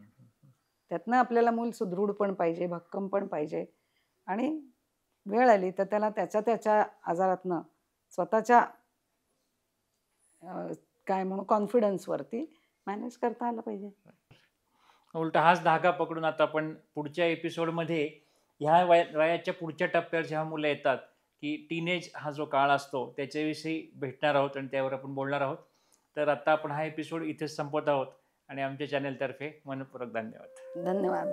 त्यातनं आपल्याला मूल सुदृढ पण पाहिजे, भक्कम पण पाहिजे, आणि वेळ आली तर त्याला त्याच्या आजारातनं स्वतःच्या काय म्हणू कॉन्फिडन्सवरती मॅनेज करता आलं पाहिजे. उलटा हाच धागा पकडून आता आपण पुढच्या एपिसोडमध्ये ह्या वयाच्या पुढच्या टप्प्यावर जेव्हा मुलं येतात की टीनेज हा जो काळ असतो त्याच्याविषयी भेटणार आहोत आणि त्यावर आपण बोलणार आहोत. तर आता आपण हा एपिसोड इथेच संपवत आहोत आणि आमच्या चॅनलतर्फे मनपूर्वक धन्यवाद. धन्यवाद.